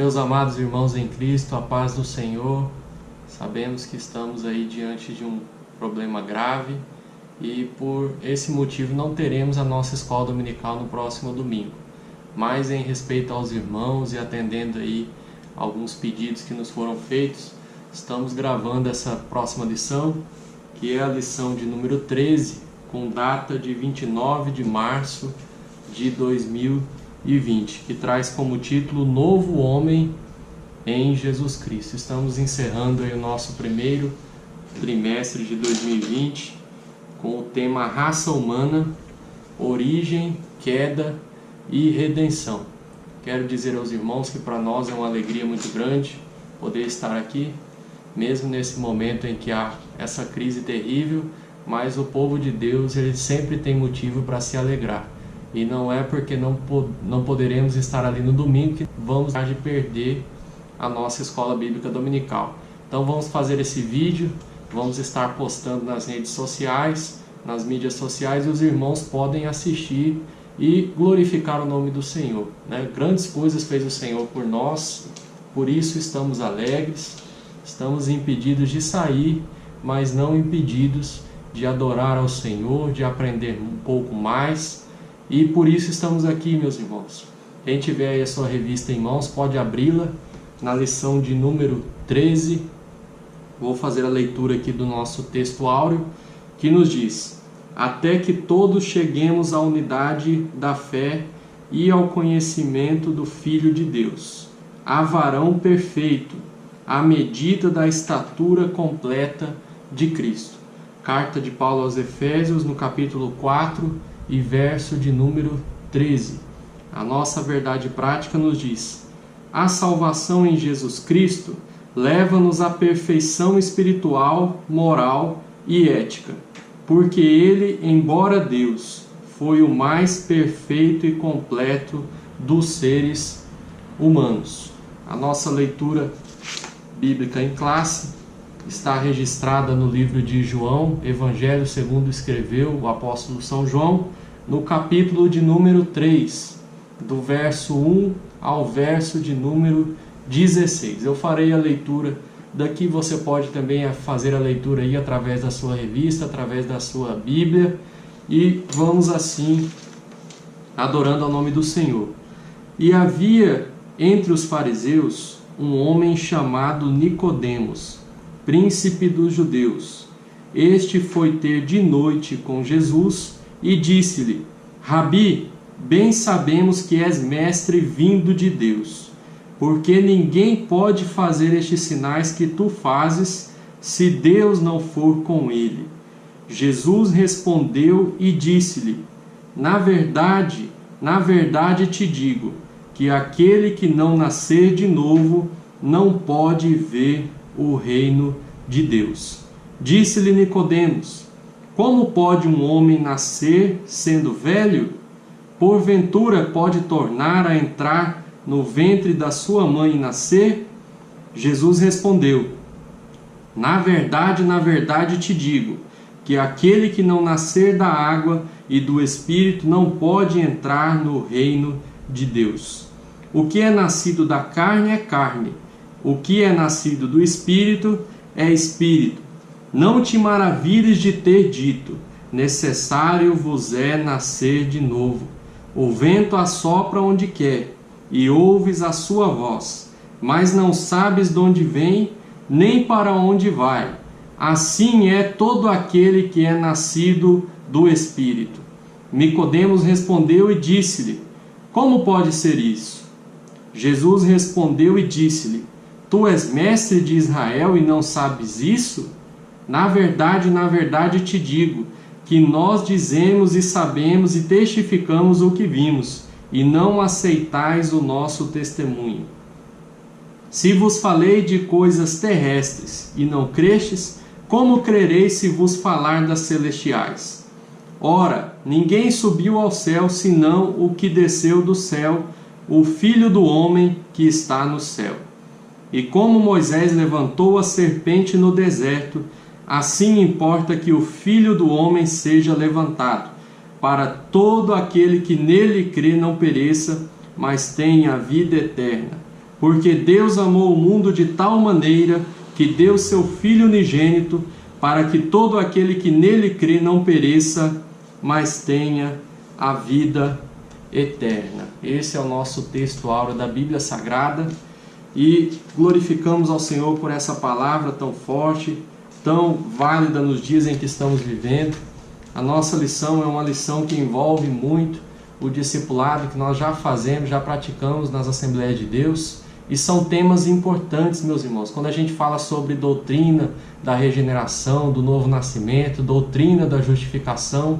Meus amados irmãos em Cristo, a paz do Senhor. Sabemos que estamos aí diante de um problema grave e por esse motivo não teremos a nossa escola dominical no próximo domingo. Mas em respeito aos irmãos e atendendo aí alguns pedidos que nos foram feitos, estamos gravando essa próxima lição, que é a lição de número 13, com data de 29 de março de 2020, que traz como título Novo Homem em Jesus Cristo. Estamos encerrando aí o nosso primeiro trimestre de 2020 com o tema Raça Humana, Origem, Queda e Redenção. Quero dizer aos irmãos que para nós é uma alegria muito grande poder estar aqui, mesmo nesse momento em que há essa crise terrível, mas o povo de Deus ele sempre tem motivo para se alegrar. E não é porque não poderemos estar ali no domingo que vamos deixar de perder a nossa escola bíblica dominical. Então vamos fazer esse vídeo, vamos estar postando nas redes sociais, nas mídias sociais, e os irmãos podem assistir e glorificar o nome do Senhor, né? Grandes coisas fez o Senhor por nós, por isso estamos alegres, estamos impedidos de sair, mas não impedidos de adorar ao Senhor, de aprender um pouco mais. E por isso estamos aqui, meus irmãos. Quem tiver aí a sua revista em mãos, pode abri-la na lição de número 13. Vou fazer a leitura aqui do nosso texto áureo, que nos diz: até que todos cheguemos à unidade da fé e ao conhecimento do Filho de Deus, a varão perfeito, à medida da estatura completa de Cristo. Carta de Paulo aos Efésios, no capítulo 4, e verso de número 13. A nossa verdade prática nos diz: a salvação em Jesus Cristo leva-nos à perfeição espiritual, moral e ética, porque Ele, embora Deus, foi o mais perfeito e completo dos seres humanos. A nossa leitura bíblica em classe está registrada no livro de João, Evangelho segundo escreveu o apóstolo São João, no capítulo de número 3, do verso 1 ao verso de número 16. Eu farei a leitura daqui, você pode também fazer a leitura aí através da sua revista, através da sua Bíblia, e vamos assim adorando ao nome do Senhor. E havia entre os fariseus um homem chamado Nicodemos, príncipe dos judeus. Este foi ter de noite com Jesus e disse-lhe: Rabi, bem sabemos que és mestre vindo de Deus, porque ninguém pode fazer estes sinais que tu fazes, se Deus não for com ele. Jesus respondeu e disse-lhe: na verdade te digo, que aquele que não nascer de novo não pode ver o reino de Deus. Disse-lhe Nicodemos: como pode um homem nascer sendo velho? Porventura pode tornar a entrar no ventre da sua mãe e nascer? Jesus respondeu: na verdade te digo, que aquele que não nascer da água e do Espírito não pode entrar no reino de Deus. O que é nascido da carne é carne, o que é nascido do Espírito é Espírito. Não te maravilhes de ter dito: necessário vos é nascer de novo. O vento assopra onde quer, e ouves a sua voz, mas não sabes de onde vem, nem para onde vai. Assim é todo aquele que é nascido do Espírito. Nicodemos respondeu e disse-lhe: como pode ser isso? Jesus respondeu e disse-lhe: tu és mestre de Israel e não sabes isso? Na verdade te digo, que nós dizemos e sabemos e testificamos o que vimos, e não aceitais o nosso testemunho. Se vos falei de coisas terrestres e não crestes, como crereis se vos falar das celestiais? Ora, ninguém subiu ao céu senão o que desceu do céu, o Filho do homem que está no céu. E como Moisés levantou a serpente no deserto, assim importa que o Filho do homem seja levantado, para todo aquele que nele crê não pereça, mas tenha a vida eterna. Porque Deus amou o mundo de tal maneira que deu seu Filho unigênito, para que todo aquele que nele crê não pereça, mas tenha a vida eterna. Esse é o nosso texto áureo da Bíblia Sagrada, e glorificamos ao Senhor por essa palavra tão forte, tão válida nos dias em que estamos vivendo. A nossa lição é uma lição que envolve muito o discipulado que nós já fazemos, já praticamos nas Assembleias de Deus, e são temas importantes, meus irmãos. Quando a gente fala sobre doutrina da regeneração, do novo nascimento, doutrina da justificação,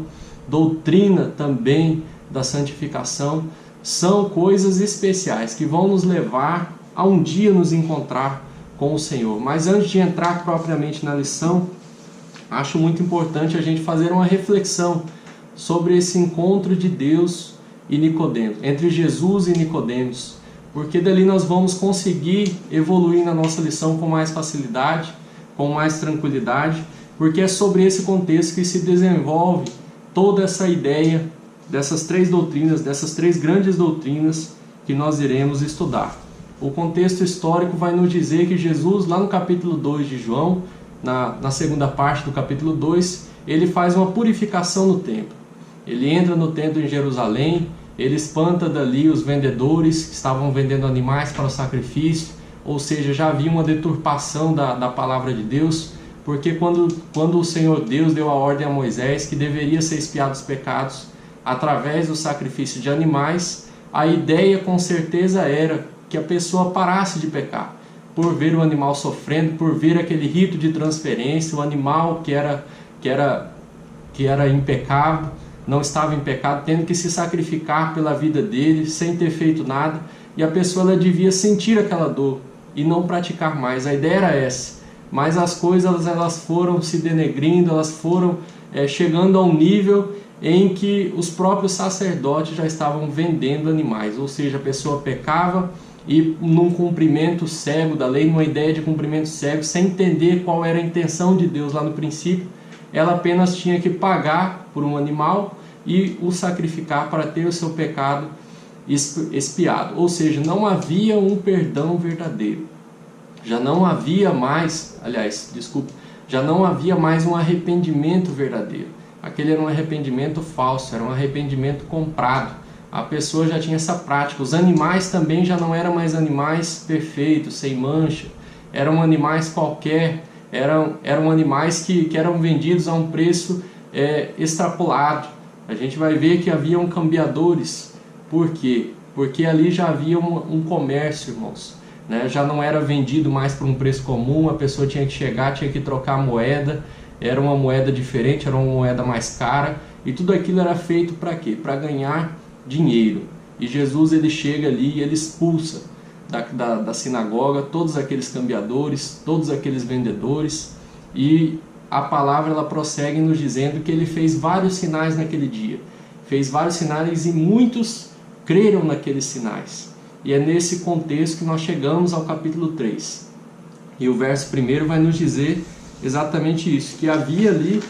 doutrina também da santificação, são coisas especiais que vão nos levar a um dia nos encontrar com o Senhor. Mas antes de entrar propriamente na lição, acho muito importante a gente fazer uma reflexão sobre esse encontro de Deus e Nicodemos, entre Jesus e Nicodemos, porque dali nós vamos conseguir evoluir na nossa lição com mais facilidade, com mais tranquilidade, porque é sobre esse contexto que se desenvolve toda essa ideia dessas três doutrinas, dessas três grandes doutrinas que nós iremos estudar. O contexto histórico vai nos dizer que Jesus, lá no capítulo 2 de João, na segunda parte do capítulo 2, ele faz uma purificação no templo. Ele entra no templo em Jerusalém, ele espanta dali os vendedores que estavam vendendo animais para o sacrifício, ou seja, já havia uma deturpação da palavra de Deus, porque quando o Senhor Deus deu a ordem a Moisés que deveria ser expiados os pecados através do sacrifício de animais, a ideia com certeza era que a pessoa parasse de pecar, por ver o animal sofrendo, por ver aquele rito de transferência, o animal que era impecável, não estava em pecado, tendo que se sacrificar pela vida dele, sem ter feito nada, e a pessoa ela devia sentir aquela dor e não praticar mais. A ideia era essa, mas as coisas elas foram se denegrindo, elas foram chegando a um nível em que os próprios sacerdotes já estavam vendendo animais, ou seja, a pessoa pecava e num cumprimento cego da lei, numa ideia de cumprimento cego, sem entender qual era a intenção de Deus lá no princípio, ela apenas tinha que pagar por um animal e o sacrificar para ter o seu pecado expiado. Ou seja, não havia um perdão verdadeiro. Já não havia mais, já não havia mais um arrependimento verdadeiro. Aquele era um arrependimento falso, era um arrependimento comprado. A pessoa já tinha essa prática. Os animais também já não eram mais animais perfeitos, sem mancha. Eram animais qualquer. Eram animais que eram vendidos a um preço extrapolado. A gente vai ver que haviam cambiadores. Por quê? Porque ali já havia um comércio, irmãos. Né? Já não era vendido mais por um preço comum, a pessoa tinha que chegar, tinha que trocar a moeda. Era uma moeda diferente, era uma moeda mais cara. E tudo aquilo era feito para quê? Para ganhar dinheiro. E Jesus ele chega ali e ele expulsa da sinagoga todos aqueles cambiadores, todos aqueles vendedores, e a palavra ela prossegue nos dizendo que ele fez vários sinais naquele dia, fez vários sinais e muitos creram naqueles sinais. E é nesse contexto que nós chegamos ao capítulo 3, e o verso 1 vai nos dizer exatamente isso, que havia ali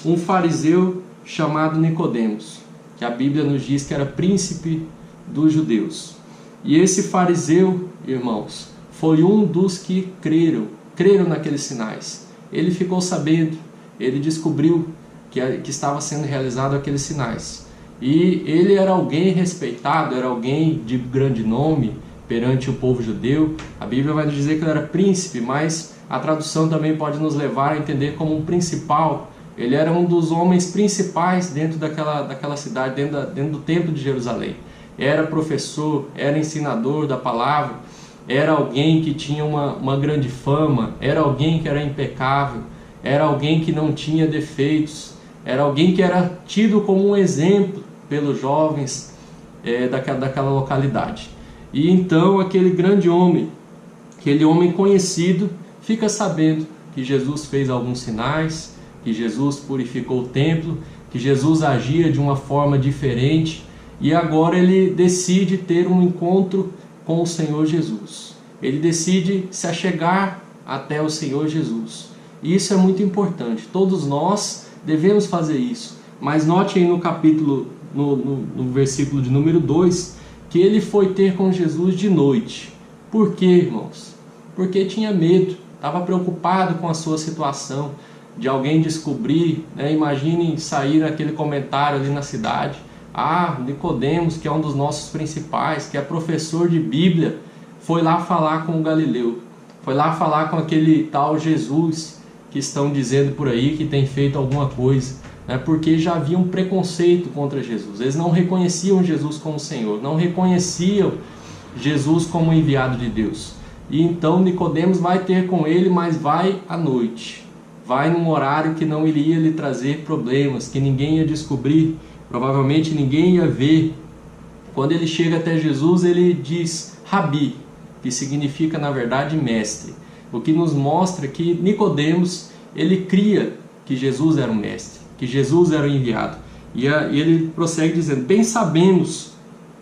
um fariseu chamado Nicodemos, que a Bíblia nos diz que era príncipe dos judeus. E esse fariseu, irmãos, foi um dos que creram naqueles sinais. Ele ficou sabendo, ele descobriu que estava sendo realizado aqueles sinais. E ele era alguém respeitado, era alguém de grande nome perante o povo judeu. A Bíblia vai nos dizer que ele era príncipe, mas a tradução também pode nos levar a entender como um principal. Ele era um dos homens principais dentro daquela cidade, dentro do templo de Jerusalém. Era professor, era ensinador da palavra, era alguém que tinha uma grande fama, era alguém que era impecável, era alguém que não tinha defeitos, era alguém que era tido como um exemplo pelos jovens daquela localidade. E então aquele grande homem, aquele homem conhecido, fica sabendo que Jesus fez alguns sinais, que Jesus purificou o templo, que Jesus agia de uma forma diferente, e agora ele decide ter um encontro com o Senhor Jesus. Ele decide se achegar até o Senhor Jesus. E isso é muito importante. Todos nós devemos fazer isso. Mas note aí no capítulo, no versículo de número 2, que ele foi ter com Jesus de noite. Por quê, irmãos? Porque tinha medo, estava preocupado com a sua situação, de alguém descobrir, né? Imaginem sair aquele comentário ali na cidade: ah, Nicodemos, que é um dos nossos principais, que é professor de Bíblia, foi lá falar com o Galileu, foi lá falar com aquele tal Jesus que estão dizendo por aí que tem feito alguma coisa, né? Porque já havia um preconceito contra Jesus. Eles não reconheciam Jesus como Senhor, não reconheciam Jesus como enviado de Deus. E então Nicodemos vai ter com ele, mas vai à noite, vai num horário que não iria lhe trazer problemas, que ninguém ia descobrir, provavelmente ninguém ia ver. Quando ele chega até Jesus, ele diz Rabi, que significa na verdade mestre, o que nos mostra que Nicodemos, ele cria que Jesus era o mestre, que Jesus era o enviado. E ele prossegue dizendo: bem sabemos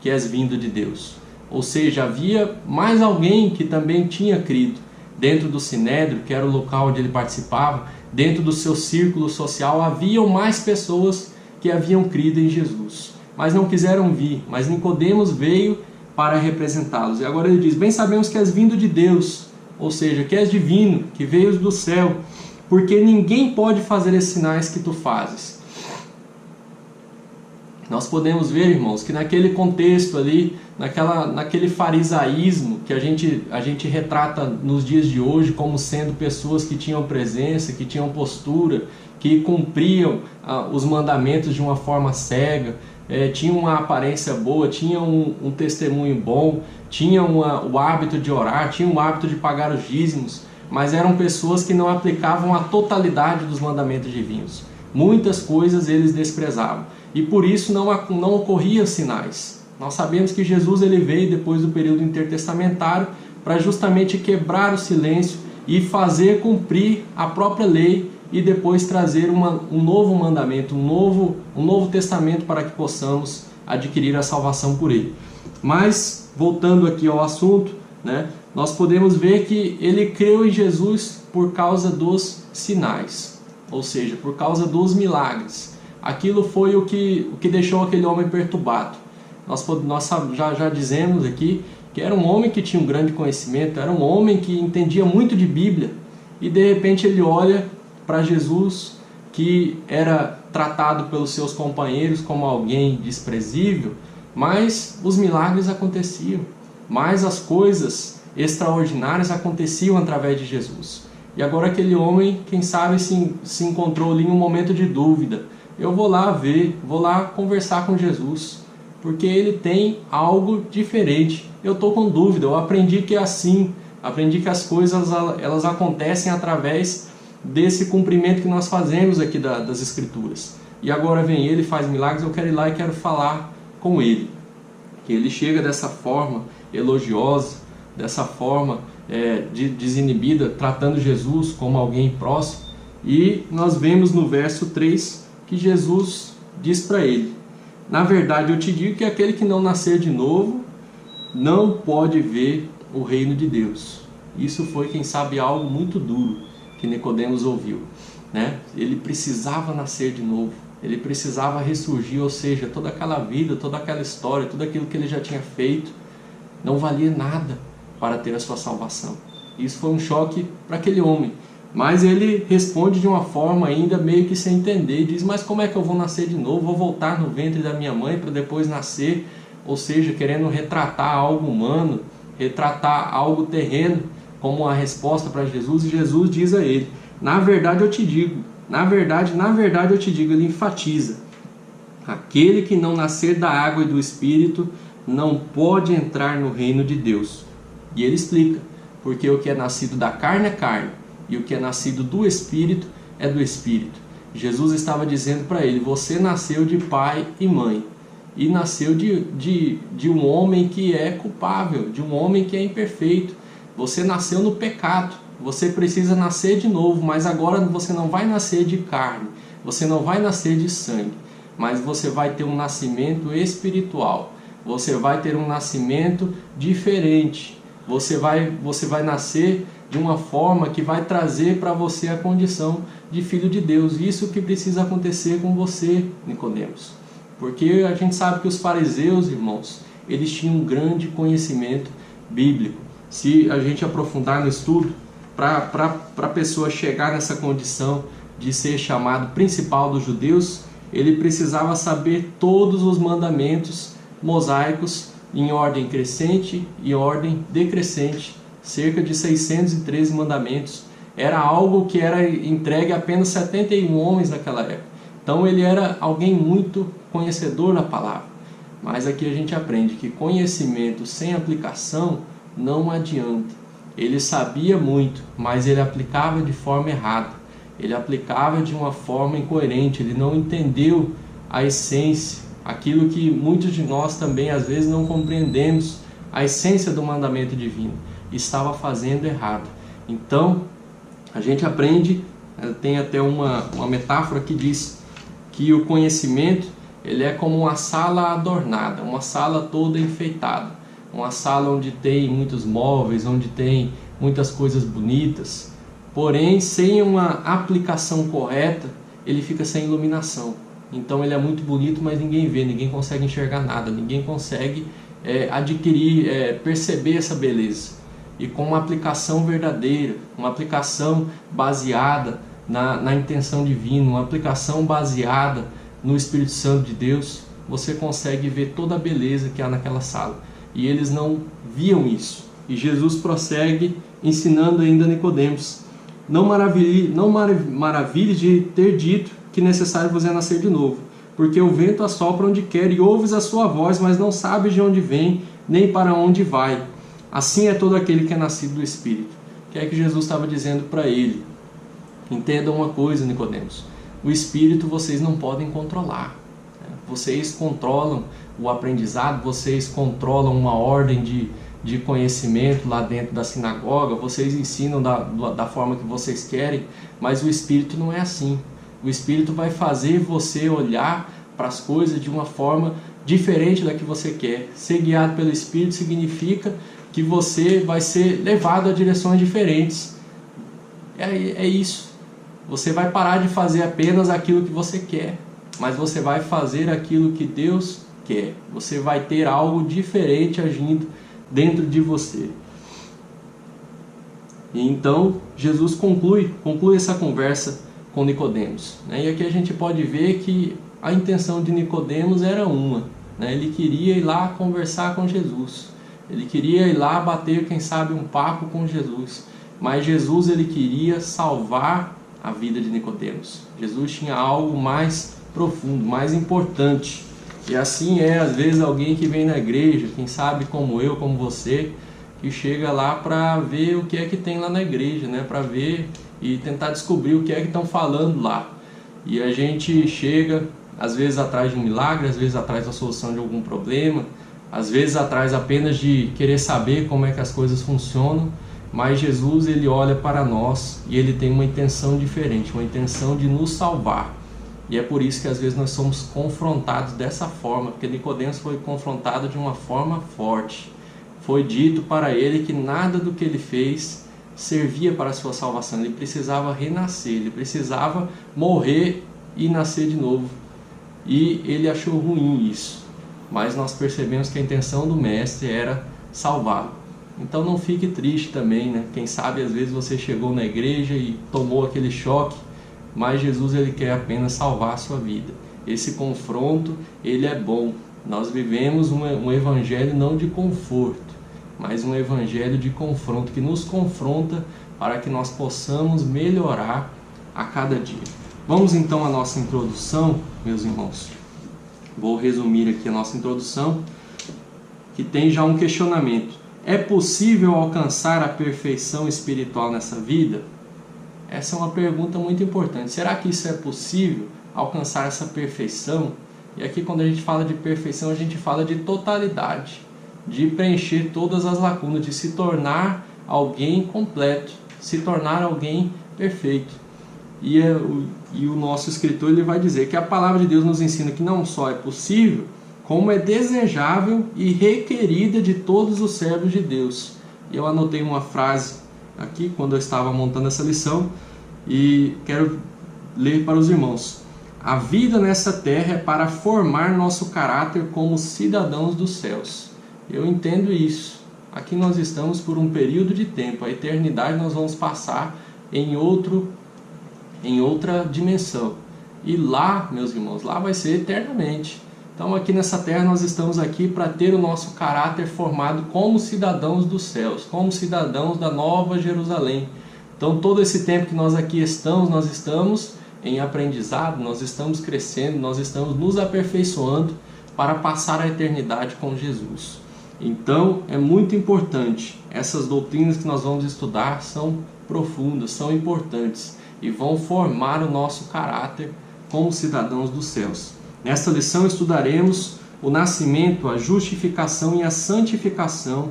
que és vindo de Deus. Ou seja, havia mais alguém que também tinha crido dentro do Sinédrio, que era o local onde ele participava, dentro do seu círculo social, haviam mais pessoas que haviam crido em Jesus, mas não quiseram vir. Mas Nicodemos veio para representá-los. E agora ele diz: bem sabemos que és vindo de Deus, ou seja, que és divino, que veio do céu, porque ninguém pode fazer esses sinais que tu fazes. Nós podemos ver, irmãos, que naquele contexto ali, naquele farisaísmo que a gente retrata nos dias de hoje como sendo pessoas que tinham presença, que tinham postura, que cumpriam os mandamentos de uma forma cega, tinham uma aparência boa, tinham um testemunho bom, tinham o hábito de orar, tinham o hábito de pagar os dízimos, mas eram pessoas que não aplicavam a totalidade dos mandamentos divinos. Muitas coisas eles desprezavam. E por isso não ocorriam sinais. Nós sabemos que Jesus ele veio depois do período intertestamentário para justamente quebrar o silêncio e fazer cumprir a própria lei e depois trazer um novo mandamento, um novo testamento para que possamos adquirir a salvação por ele. Mas, voltando aqui ao assunto, né, nós podemos ver que ele creu em Jesus por causa dos sinais, ou seja, por causa dos milagres. Aquilo foi o que deixou aquele homem perturbado. Nós já dizemos aqui que era um homem que tinha um grande conhecimento, era um homem que entendia muito de Bíblia, e de repente ele olha para Jesus, que era tratado pelos seus companheiros como alguém desprezível, mas os milagres aconteciam, mas as coisas extraordinárias aconteciam através de Jesus. E agora aquele homem, quem sabe, se encontrou ali em um momento de dúvida. Eu vou lá ver, vou lá conversar com Jesus, porque ele tem algo diferente. Eu estou com dúvida, eu aprendi que é assim, aprendi que as coisas elas acontecem através desse cumprimento que nós fazemos aqui das Escrituras. E agora vem ele, faz milagres, eu quero ir lá e quero falar com ele. Que ele chega dessa forma elogiosa, dessa forma desinibida, tratando Jesus como alguém próximo. E nós vemos no verso 3 que Jesus diz para ele: na verdade eu te digo que aquele que não nascer de novo não pode ver o reino de Deus. Isso foi, quem sabe, algo muito duro que Nicodemos ouviu, né? Ele precisava nascer de novo, ele precisava ressurgir, ou seja, toda aquela vida, toda aquela história, tudo aquilo que ele já tinha feito não valia nada para ter a sua salvação. Isso foi um choque para aquele homem. Mas ele responde de uma forma ainda meio que sem entender. Diz: mas como é que eu vou nascer de novo? Vou voltar no ventre da minha mãe para depois nascer? Ou seja, querendo retratar algo humano, retratar algo terreno como uma resposta para Jesus. E Jesus diz a ele: na verdade eu te digo, na verdade eu te digo. Ele enfatiza: aquele que não nascer da água e do Espírito não pode entrar no reino de Deus. E ele explica: porque o que é nascido da carne é carne, e o que é nascido do Espírito é do Espírito. Jesus estava dizendo para ele: você nasceu de pai e mãe, e nasceu de um homem que é culpável, de um homem que é imperfeito. Você nasceu no pecado, você precisa nascer de novo, mas agora você não vai nascer de carne, você não vai nascer de sangue, mas você vai ter um nascimento espiritual, você vai ter um nascimento diferente, você vai nascer de uma forma que vai trazer para você a condição de filho de Deus. Isso que precisa acontecer com você, Nicodemos. Porque a gente sabe que os fariseus, irmãos, eles tinham um grande conhecimento bíblico. Se a gente aprofundar no estudo, para a pessoa chegar nessa condição de ser chamado principal dos judeus, ele precisava saber todos os mandamentos mosaicos em ordem crescente e ordem decrescente, cerca de 613 mandamentos. Era algo que era entregue a apenas 71 homens naquela época. Então ele era alguém muito conhecedor da palavra. Mas aqui a gente aprende que conhecimento sem aplicação não adianta. Ele sabia muito, mas ele aplicava de forma errada. Ele aplicava de uma forma incoerente, ele não entendeu a essência, aquilo que muitos de nós também às vezes não compreendemos, a essência do mandamento divino. Estava fazendo errado. Então, a gente aprende, tem até uma metáfora que diz que o conhecimento ele é como uma sala adornada, uma sala toda enfeitada, uma sala onde tem muitos móveis, onde tem muitas coisas bonitas, porém sem uma aplicação correta ele fica sem iluminação. Então ele é muito bonito, mas ninguém vê, ninguém consegue enxergar nada, ninguém consegue adquirir, perceber essa beleza. E com uma aplicação verdadeira, uma aplicação baseada na intenção divina, uma aplicação baseada no Espírito Santo de Deus, você consegue ver toda a beleza que há naquela sala. E eles não viam isso. E Jesus prossegue ensinando ainda a Nicodemos: não maravilhe de ter dito que necessário vos é nascer de novo, porque o vento assopra onde quer e ouves a sua voz, mas não sabes de onde vem, nem para onde vai. Assim é todo aquele que é nascido do Espírito. O que é que Jesus estava dizendo para ele? Entendam uma coisa, Nicodemos: o Espírito vocês não podem controlar. Vocês controlam o aprendizado, vocês controlam uma ordem de conhecimento lá dentro da sinagoga, vocês ensinam da forma que vocês querem, mas o Espírito não é assim. O Espírito vai fazer você olhar para as coisas de uma forma diferente da que você quer. Ser guiado pelo Espírito significa que você vai ser levado a direções diferentes. É isso. Você vai parar de fazer apenas aquilo que você quer, mas você vai fazer aquilo que Deus quer. Você vai ter algo diferente agindo dentro de você. E então Jesus conclui essa conversa com Nicodemos. E aqui a gente pode ver que a intenção de Nicodemos era uma. Ele queria ir lá conversar com Jesus. Ele queria ir lá bater, quem sabe, um papo com Jesus. Mas Jesus ele queria salvar a vida de Nicodemos. Jesus tinha algo mais profundo, mais importante. E assim às vezes alguém que vem na igreja, quem sabe como eu, como você, que chega lá para ver o que é que tem lá na igreja, para ver e tentar descobrir o que é que estão falando lá. E a gente chega, às vezes atrás de um milagre, às vezes atrás da solução de algum problema, às vezes atrás apenas de querer saber como é que as coisas funcionam, mas Jesus ele olha para nós e ele tem uma intenção diferente, uma intenção de nos salvar. E é por isso que às vezes nós somos confrontados dessa forma, porque Nicodemos foi confrontado de uma forma forte. Foi dito para ele que nada do que ele fez servia para a sua salvação. Ele precisava renascer, ele precisava morrer e nascer de novo. E ele achou ruim isso. Mas nós percebemos que a intenção do mestre era salvá-lo. Então não fique triste também, Quem sabe às vezes você chegou na igreja e tomou aquele choque, mas Jesus ele quer apenas salvar a sua vida. Esse confronto ele é bom. Nós vivemos um evangelho não de conforto, mas um evangelho de confronto, que nos confronta para que nós possamos melhorar a cada dia. Vamos então à nossa introdução, meus irmãos. Vou resumir aqui a nossa introdução, que tem já um questionamento. É possível alcançar a perfeição espiritual nessa vida? Essa é uma pergunta muito importante. Será que isso é possível, alcançar essa perfeição? E aqui quando a gente fala de perfeição, a gente fala de totalidade, de preencher todas as lacunas, de se tornar alguém completo, se tornar alguém perfeito. E o nosso escritor ele vai dizer que a palavra de Deus nos ensina que não só é possível, como é desejável e requerida de todos os servos de Deus. Eu anotei uma frase aqui quando eu estava montando essa lição e quero ler para os irmãos. A vida nessa terra é para formar nosso caráter como cidadãos dos céus. Eu entendo isso. Aqui nós estamos por um período de tempo. A eternidade nós vamos passar em outra dimensão. E lá, meus irmãos, lá vai ser eternamente. Então aqui nessa terra nós estamos aqui para ter o nosso caráter formado como cidadãos dos céus, como cidadãos da Nova Jerusalém. Então todo esse tempo que nós aqui estamos, nós estamos em aprendizado, nós estamos crescendo, nós estamos nos aperfeiçoando para passar a eternidade com Jesus. Então é muito importante, essas doutrinas que nós vamos estudar são profundas, são importantes e vão formar o nosso caráter como cidadãos dos céus. Nesta lição estudaremos o nascimento, a justificação e a santificação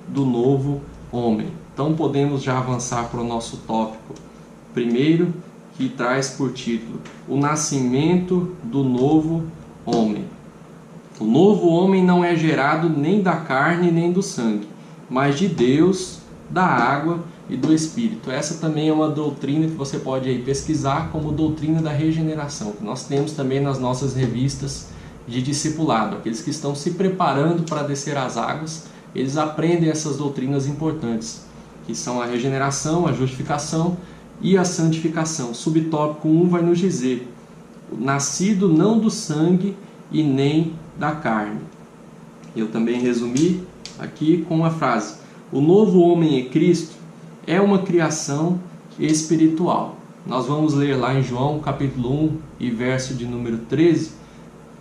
do novo homem. Então podemos já avançar para o nosso tópico primeiro, que traz por título o nascimento do novo homem. O novo homem não é gerado nem da carne nem do sangue, mas de Deus, da água e do Espírito. Essa também é uma doutrina que você pode aí pesquisar como doutrina da regeneração, que nós temos também nas nossas revistas de discipulado. Aqueles que estão se preparando para descer as águas, eles aprendem essas doutrinas importantes, que são a regeneração, a justificação e a santificação. Subtópico 1 vai nos dizer: nascido não do sangue e nem da carne. Eu também resumi aqui com uma frase: o novo homem em Cristo é uma criação espiritual. Nós vamos ler lá em João capítulo 1 e verso de número 13,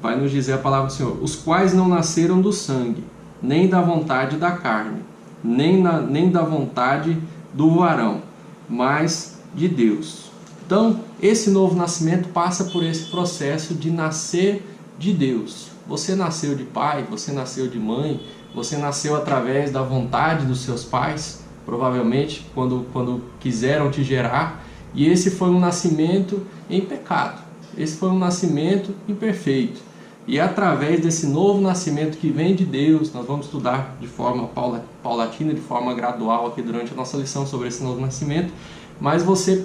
vai nos dizer a palavra do Senhor: os quais não nasceram do sangue, nem da vontade da carne, nem da vontade do varão, mas de Deus. Então, esse novo nascimento passa por esse processo de nascer de Deus. Você nasceu de pai, você nasceu de mãe, você nasceu através da vontade dos seus pais, provavelmente quando quiseram te gerar, e esse foi um nascimento em pecado, esse foi um nascimento imperfeito. E através desse novo nascimento que vem de Deus, nós vamos estudar de forma paulatina, de forma gradual aqui durante a nossa lição sobre esse novo nascimento, mas você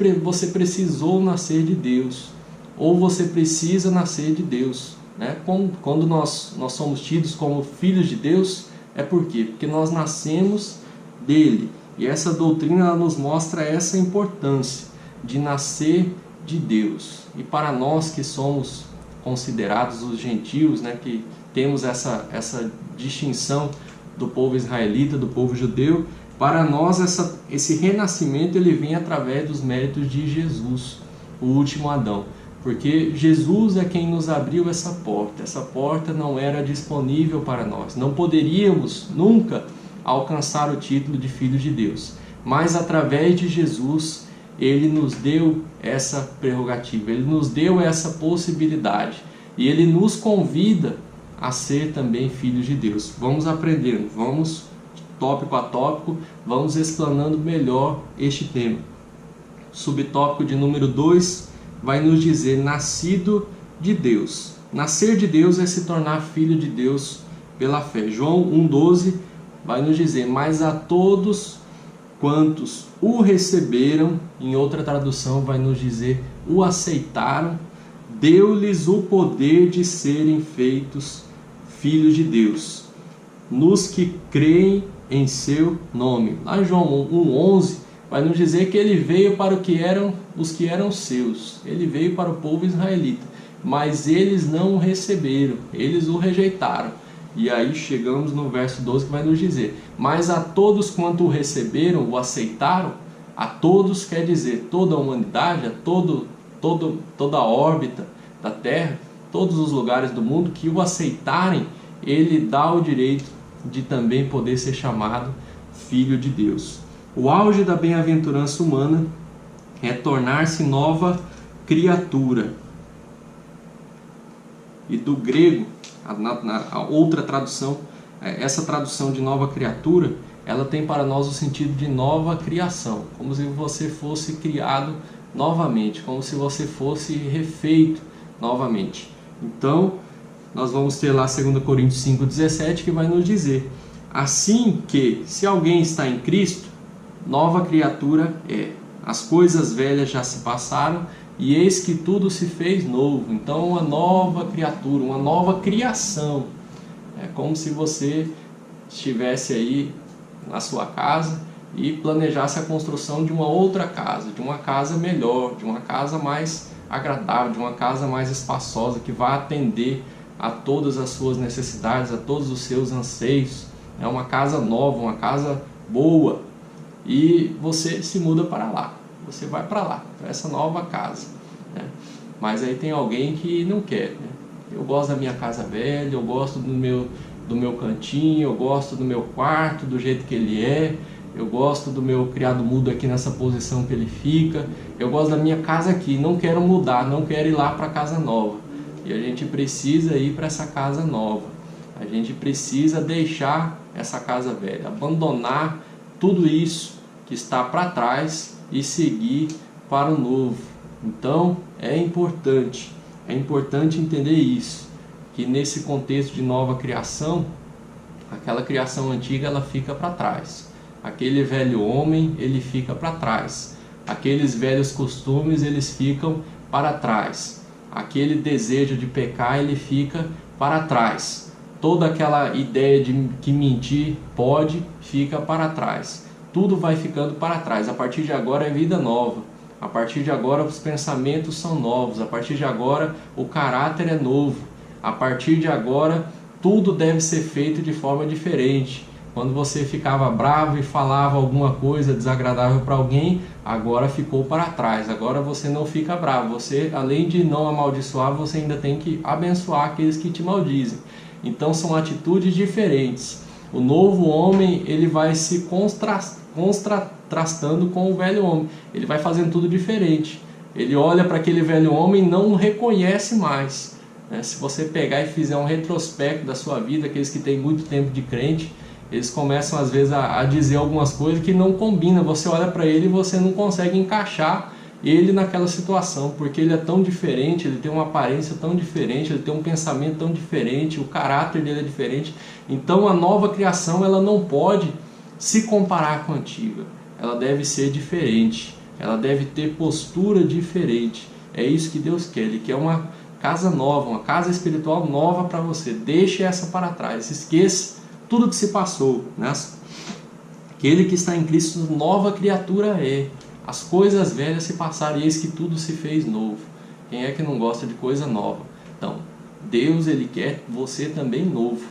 precisou nascer de Deus, ou você precisa nascer de Deus. Né? Quando nós somos tidos como filhos de Deus, é por quê? Porque nós nascemos dele. E essa doutrina ela nos mostra essa importância de nascer de Deus. E para nós que somos considerados os gentios, né, que temos essa distinção do povo israelita, do povo judeu, para nós esse renascimento ele vem através dos méritos de Jesus, o último Adão. Porque Jesus é quem nos abriu essa porta. Essa porta não era disponível para nós. Não poderíamos nunca alcançar o título de filhos de Deus. Mas através de Jesus, Ele nos deu essa prerrogativa. Ele nos deu essa possibilidade. E Ele nos convida a ser também filhos de Deus. Vamos aprendendo, vamos tópico a tópico, vamos explanando melhor este tema. Subtópico de número 2 vai nos dizer nascido de Deus. Nascer de Deus é se tornar filho de Deus pela fé. João 1,12 vai nos dizer: mas a todos quantos o receberam, em outra tradução vai nos dizer o aceitaram, deu-lhes o poder de serem feitos filhos de Deus, nos que creem em seu nome. Lá em João 1,11 vai nos dizer que ele veio para os que eram seus. Ele veio para o povo israelita, mas eles não o receberam, eles o rejeitaram. E aí chegamos no verso 12 que vai nos dizer: mas a todos quanto o receberam, o aceitaram. A todos quer dizer toda a humanidade, a toda a órbita da Terra, todos os lugares do mundo que o aceitarem, ele dá o direito de também poder ser chamado filho de Deus. O auge da bem-aventurança humana é tornar-se nova criatura. E do grego, a outra tradução, essa tradução de nova criatura, ela tem para nós o sentido de nova criação, como se você fosse criado novamente, como se você fosse refeito novamente. Então, nós vamos ter lá 2 Coríntios 5,17 que vai nos dizer: assim que, se alguém está em Cristo, nova criatura é. As coisas velhas já se passaram e eis que tudo se fez novo. Então, uma nova criatura, uma nova criação. É como se você estivesse aí na sua casa e planejasse a construção de uma outra casa, de uma casa melhor, de uma casa mais agradável, de uma casa mais espaçosa, que vai atender a todas as suas necessidades, a todos os seus anseios. É uma casa nova, uma casa boa, e você se muda para lá, você vai para lá, para essa nova casa, né? Mas aí tem alguém que não quer, né? Eu gosto da minha casa velha, eu gosto do meu cantinho, eu gosto do meu quarto, do jeito que ele é, eu gosto do meu criado mudo aqui nessa posição que ele fica, eu gosto da minha casa aqui, não quero mudar, não quero ir lá para a casa nova. E a gente precisa ir para essa casa nova, a gente precisa deixar essa casa velha, abandonar tudo isso que está para trás e seguir para o novo. Então é importante entender isso, que nesse contexto de nova criação, aquela criação antiga ela fica para trás, aquele velho homem ele fica para trás, aqueles velhos costumes eles ficam para trás, aquele desejo de pecar ele fica para trás, toda aquela ideia de que mentir pode fica para trás, tudo vai ficando para trás. A partir de agora é vida nova, a partir de agora os pensamentos são novos, a partir de agora o caráter é novo, a partir de agora tudo deve ser feito de forma diferente. Quando você ficava bravo e falava alguma coisa desagradável para alguém, agora ficou para trás, agora você não fica bravo, você além de não amaldiçoar, você ainda tem que abençoar aqueles que te maldizem. Então são atitudes diferentes. O novo homem ele vai se contrastando com o velho homem, ele vai fazendo tudo diferente, ele olha para aquele velho homem e não o reconhece mais, né? Se você pegar e fizer um retrospecto da sua vida, aqueles que têm muito tempo de crente, eles começam às vezes a dizer algumas coisas que não combinam, você olha para ele e você não consegue encaixar ele naquela situação, porque ele é tão diferente, ele tem uma aparência tão diferente, ele tem um pensamento tão diferente, o caráter dele é diferente. Então a nova criação ela não pode se comparar com a antiga, ela deve ser diferente, ela deve ter postura diferente. É isso que Deus quer, Ele quer uma casa nova, uma casa espiritual nova para você. Deixe essa para trás, esqueça tudo que se passou, né? Aquele que está em Cristo, nova criatura é. As coisas velhas se passaram e eis que tudo se fez novo. Quem é que não gosta de coisa nova? Então, Deus ele quer você também novo.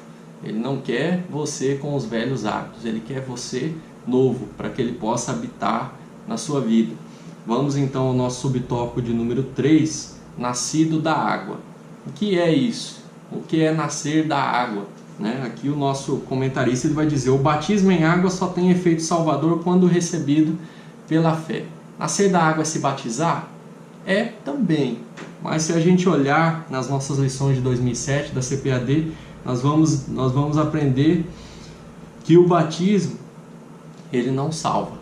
Ele não quer você com os velhos hábitos, Ele quer você novo, para que Ele possa habitar na sua vida. Vamos então ao nosso subtópico de número 3, nascido da água. O que é isso? O que é nascer da água? Né? Aqui o nosso comentarista ele vai dizer: o batismo em água só tem efeito salvador quando recebido pela fé. Nascer da água é se batizar? É também, mas se a gente olhar nas nossas lições de 2007 da CPAD, nós vamos aprender que o batismo ele não salva.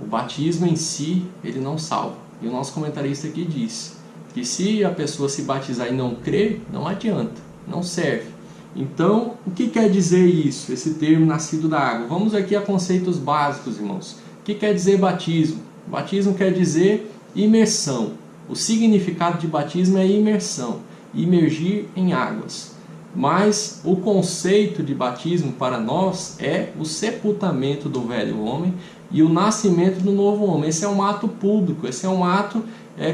O batismo em si ele não salva. E o nosso comentarista aqui diz que se a pessoa se batizar e não crer, não adianta, não serve. Então, o que quer dizer isso, esse termo nascido da água? Vamos aqui a conceitos básicos, irmãos. O que quer dizer batismo? Batismo quer dizer imersão. O significado de batismo é imersão, imergir em águas. Mas o conceito de batismo para nós é o sepultamento do velho homem e o nascimento do novo homem. Esse é um ato público, esse é um ato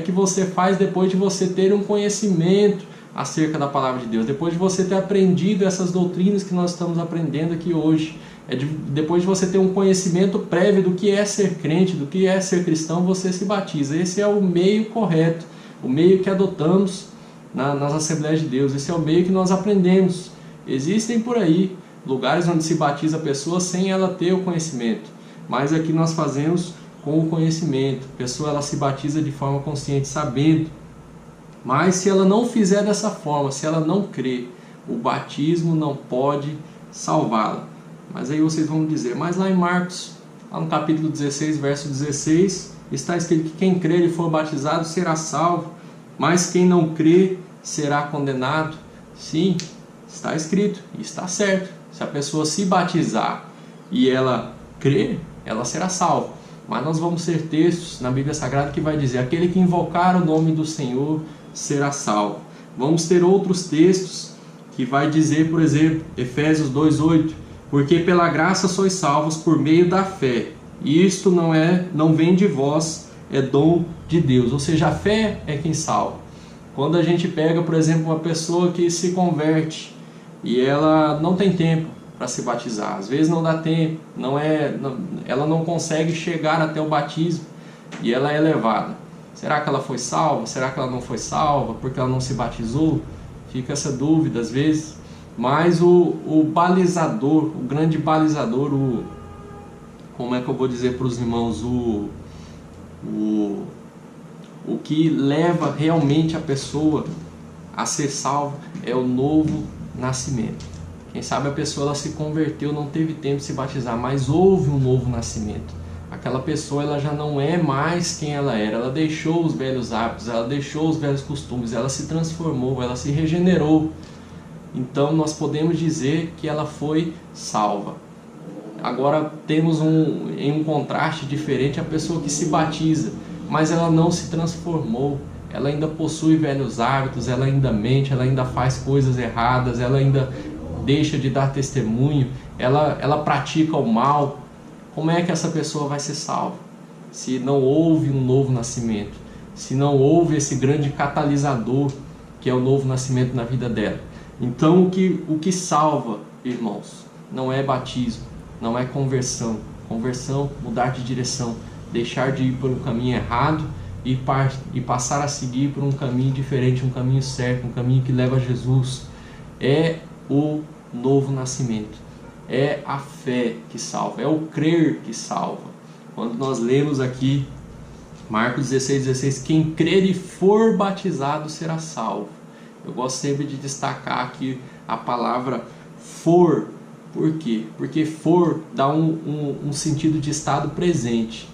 que você faz depois de você ter um conhecimento acerca da palavra de Deus, depois de você ter aprendido essas doutrinas que nós estamos aprendendo aqui hoje, depois de você ter um conhecimento prévio do que é ser crente, do que é ser cristão, você se batiza. Esse é o meio correto, o meio que adotamos nas Assembleias de Deus, esse é o meio que nós aprendemos. Existem por aí lugares onde se batiza a pessoa sem ela ter o conhecimento, mas aqui nós fazemos com o conhecimento. A pessoa ela se batiza de forma consciente, sabendo. Mas se ela não fizer dessa forma, se ela não crer, o batismo não pode salvá-la. Mas aí vocês vão dizer, mas lá em Marcos, lá no capítulo 16, verso 16, está escrito que quem crer e for batizado será salvo, mas quem não crer será condenado. Sim, está escrito e está certo. Se a pessoa se batizar e ela crer, ela será salva. Mas nós vamos ter textos na Bíblia Sagrada que vai dizer, aquele que invocar o nome do Senhor será salvo. Vamos ter outros textos que vai dizer, por exemplo, Efésios 2:8, Porque pela graça sois salvos por meio da fé. E isto não vem de vós, é dom de Deus. Ou seja, a fé é quem salva. Quando a gente pega, por exemplo, uma pessoa que se converte e ela não tem tempo para se batizar, às vezes não dá tempo, ela não consegue chegar até o batismo e ela é levada. Será que ela foi salva? Será que ela não foi salva porque ela não se batizou? Fica essa dúvida às vezes. Mas o balizador, o grande balizador, como é que eu vou dizer para os irmãos, o que leva realmente a pessoa a ser salva é o novo nascimento. Quem sabe a pessoa ela se converteu, não teve tempo de se batizar, mas houve um novo nascimento. Aquela pessoa ela já não é mais quem ela era, ela deixou os velhos hábitos, ela deixou os velhos costumes, ela se transformou, ela se regenerou. Então nós podemos dizer que ela foi salva. Agora temos em um contraste diferente a pessoa que se batiza, mas ela não se transformou, ela ainda possui velhos hábitos, ela ainda mente, ela ainda faz coisas erradas, ela ainda deixa de dar testemunho, ela pratica o mal. Como é que essa pessoa vai ser salva? Se não houve um novo nascimento, se não houve esse grande catalisador que é o novo nascimento na vida dela. Então o que salva, irmãos, não é batismo, não é conversão. Conversão, mudar de direção, deixar de ir por um caminho errado e passar a seguir por um caminho diferente, um caminho certo, um caminho que leva a Jesus. É o novo nascimento, é a fé que salva, é o crer que salva. Quando nós lemos aqui Marcos 16:16, quem crer e for batizado será salvo. Eu gosto sempre de destacar aqui a palavra for. Por quê? Porque for dá um sentido de estado presente.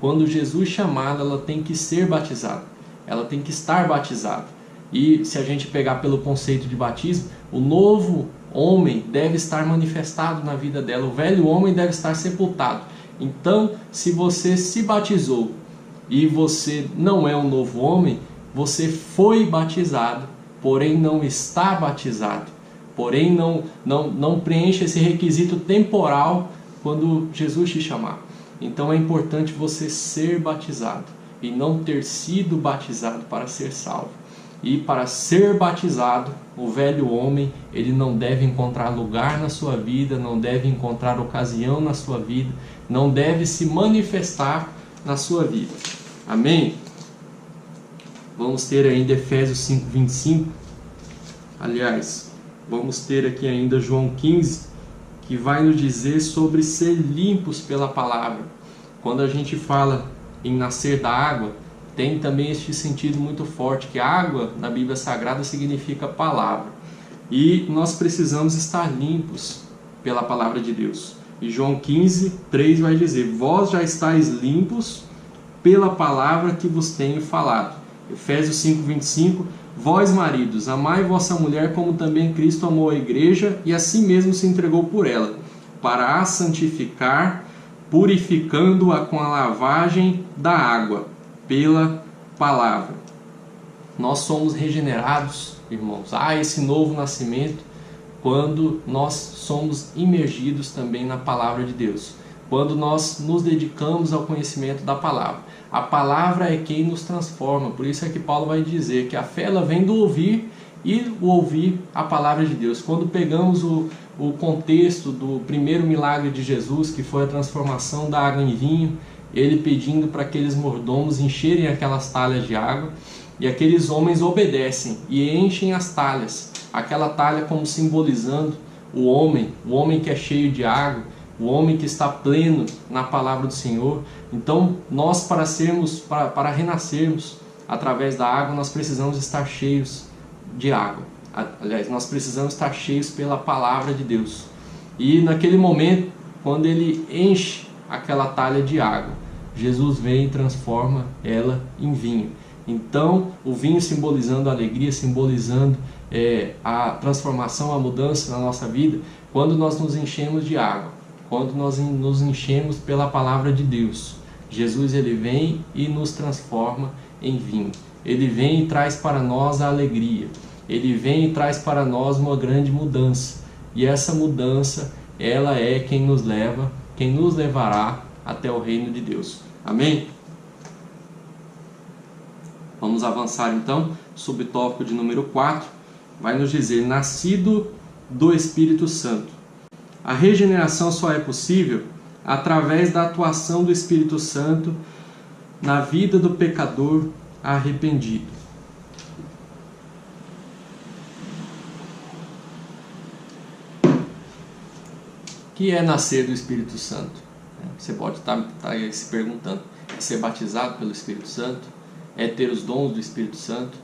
Quando Jesus chamá-la, ela tem que ser batizada, ela tem que estar batizada. E se a gente pegar pelo conceito de batismo, o novo homem deve estar manifestado na vida dela, o velho homem deve estar sepultado. Então, se você se batizou e você não é um novo homem, você foi batizado, porém não está batizado, porém não preenche esse requisito temporal quando Jesus te chamar. Então é importante você ser batizado e não ter sido batizado para ser salvo. E para ser batizado, o velho homem, ele não deve encontrar lugar na sua vida, não deve encontrar ocasião na sua vida, não deve se manifestar na sua vida. Amém? Vamos ter ainda Efésios 5:25. Aliás, vamos ter aqui ainda João 15, que vai nos dizer sobre ser limpos pela palavra. Quando a gente fala em nascer da água, tem também este sentido muito forte, que água na Bíblia Sagrada significa palavra. E nós precisamos estar limpos pela palavra de Deus. E João 15:3 vai dizer, vós já estáis limpos pela palavra que vos tenho falado. Efésios 5:25, vós maridos, amai vossa mulher como também Cristo amou a igreja e assim mesmo se entregou por ela, para a santificar, purificando-a com a lavagem da água, pela palavra. Nós somos regenerados, irmãos. Há esse novo nascimento quando nós somos imergidos também na palavra de Deus. Quando nós nos dedicamos ao conhecimento da palavra. A palavra é quem nos transforma. Por isso é que Paulo vai dizer que a fé ela vem do ouvir e o ouvir a palavra de Deus. Quando pegamos o contexto do primeiro milagre de Jesus, que foi a transformação da água em vinho, ele pedindo para aqueles mordomos encherem aquelas talhas de água, e aqueles homens obedecem e enchem as talhas, aquela talha como simbolizando o homem que é cheio de água, o homem que está pleno na palavra do Senhor. Então nós para renascermos através da água, nós precisamos estar cheios de água. Aliás, nós precisamos estar cheios pela palavra de Deus. E naquele momento, quando ele enche aquela talha de água, Jesus vem e transforma ela em vinho. Então o vinho simbolizando a alegria, simbolizando a transformação, a mudança na nossa vida. Quando nós nos enchemos de água, quando nós nos enchemos pela palavra de Deus, Jesus ele vem e nos transforma em vinho. Ele vem e traz para nós a alegria. Ele vem e traz para nós uma grande mudança. E essa mudança ela é quem nos leva, quem nos levará até o reino de Deus. Amém? Vamos avançar então, subtópico de número 4, vai nos dizer, nascido do Espírito Santo. A regeneração só é possível através da atuação do Espírito Santo na vida do pecador arrependido. O que é nascer do Espírito Santo? Você pode estar se perguntando, é ser batizado pelo Espírito Santo? É ter os dons do Espírito Santo?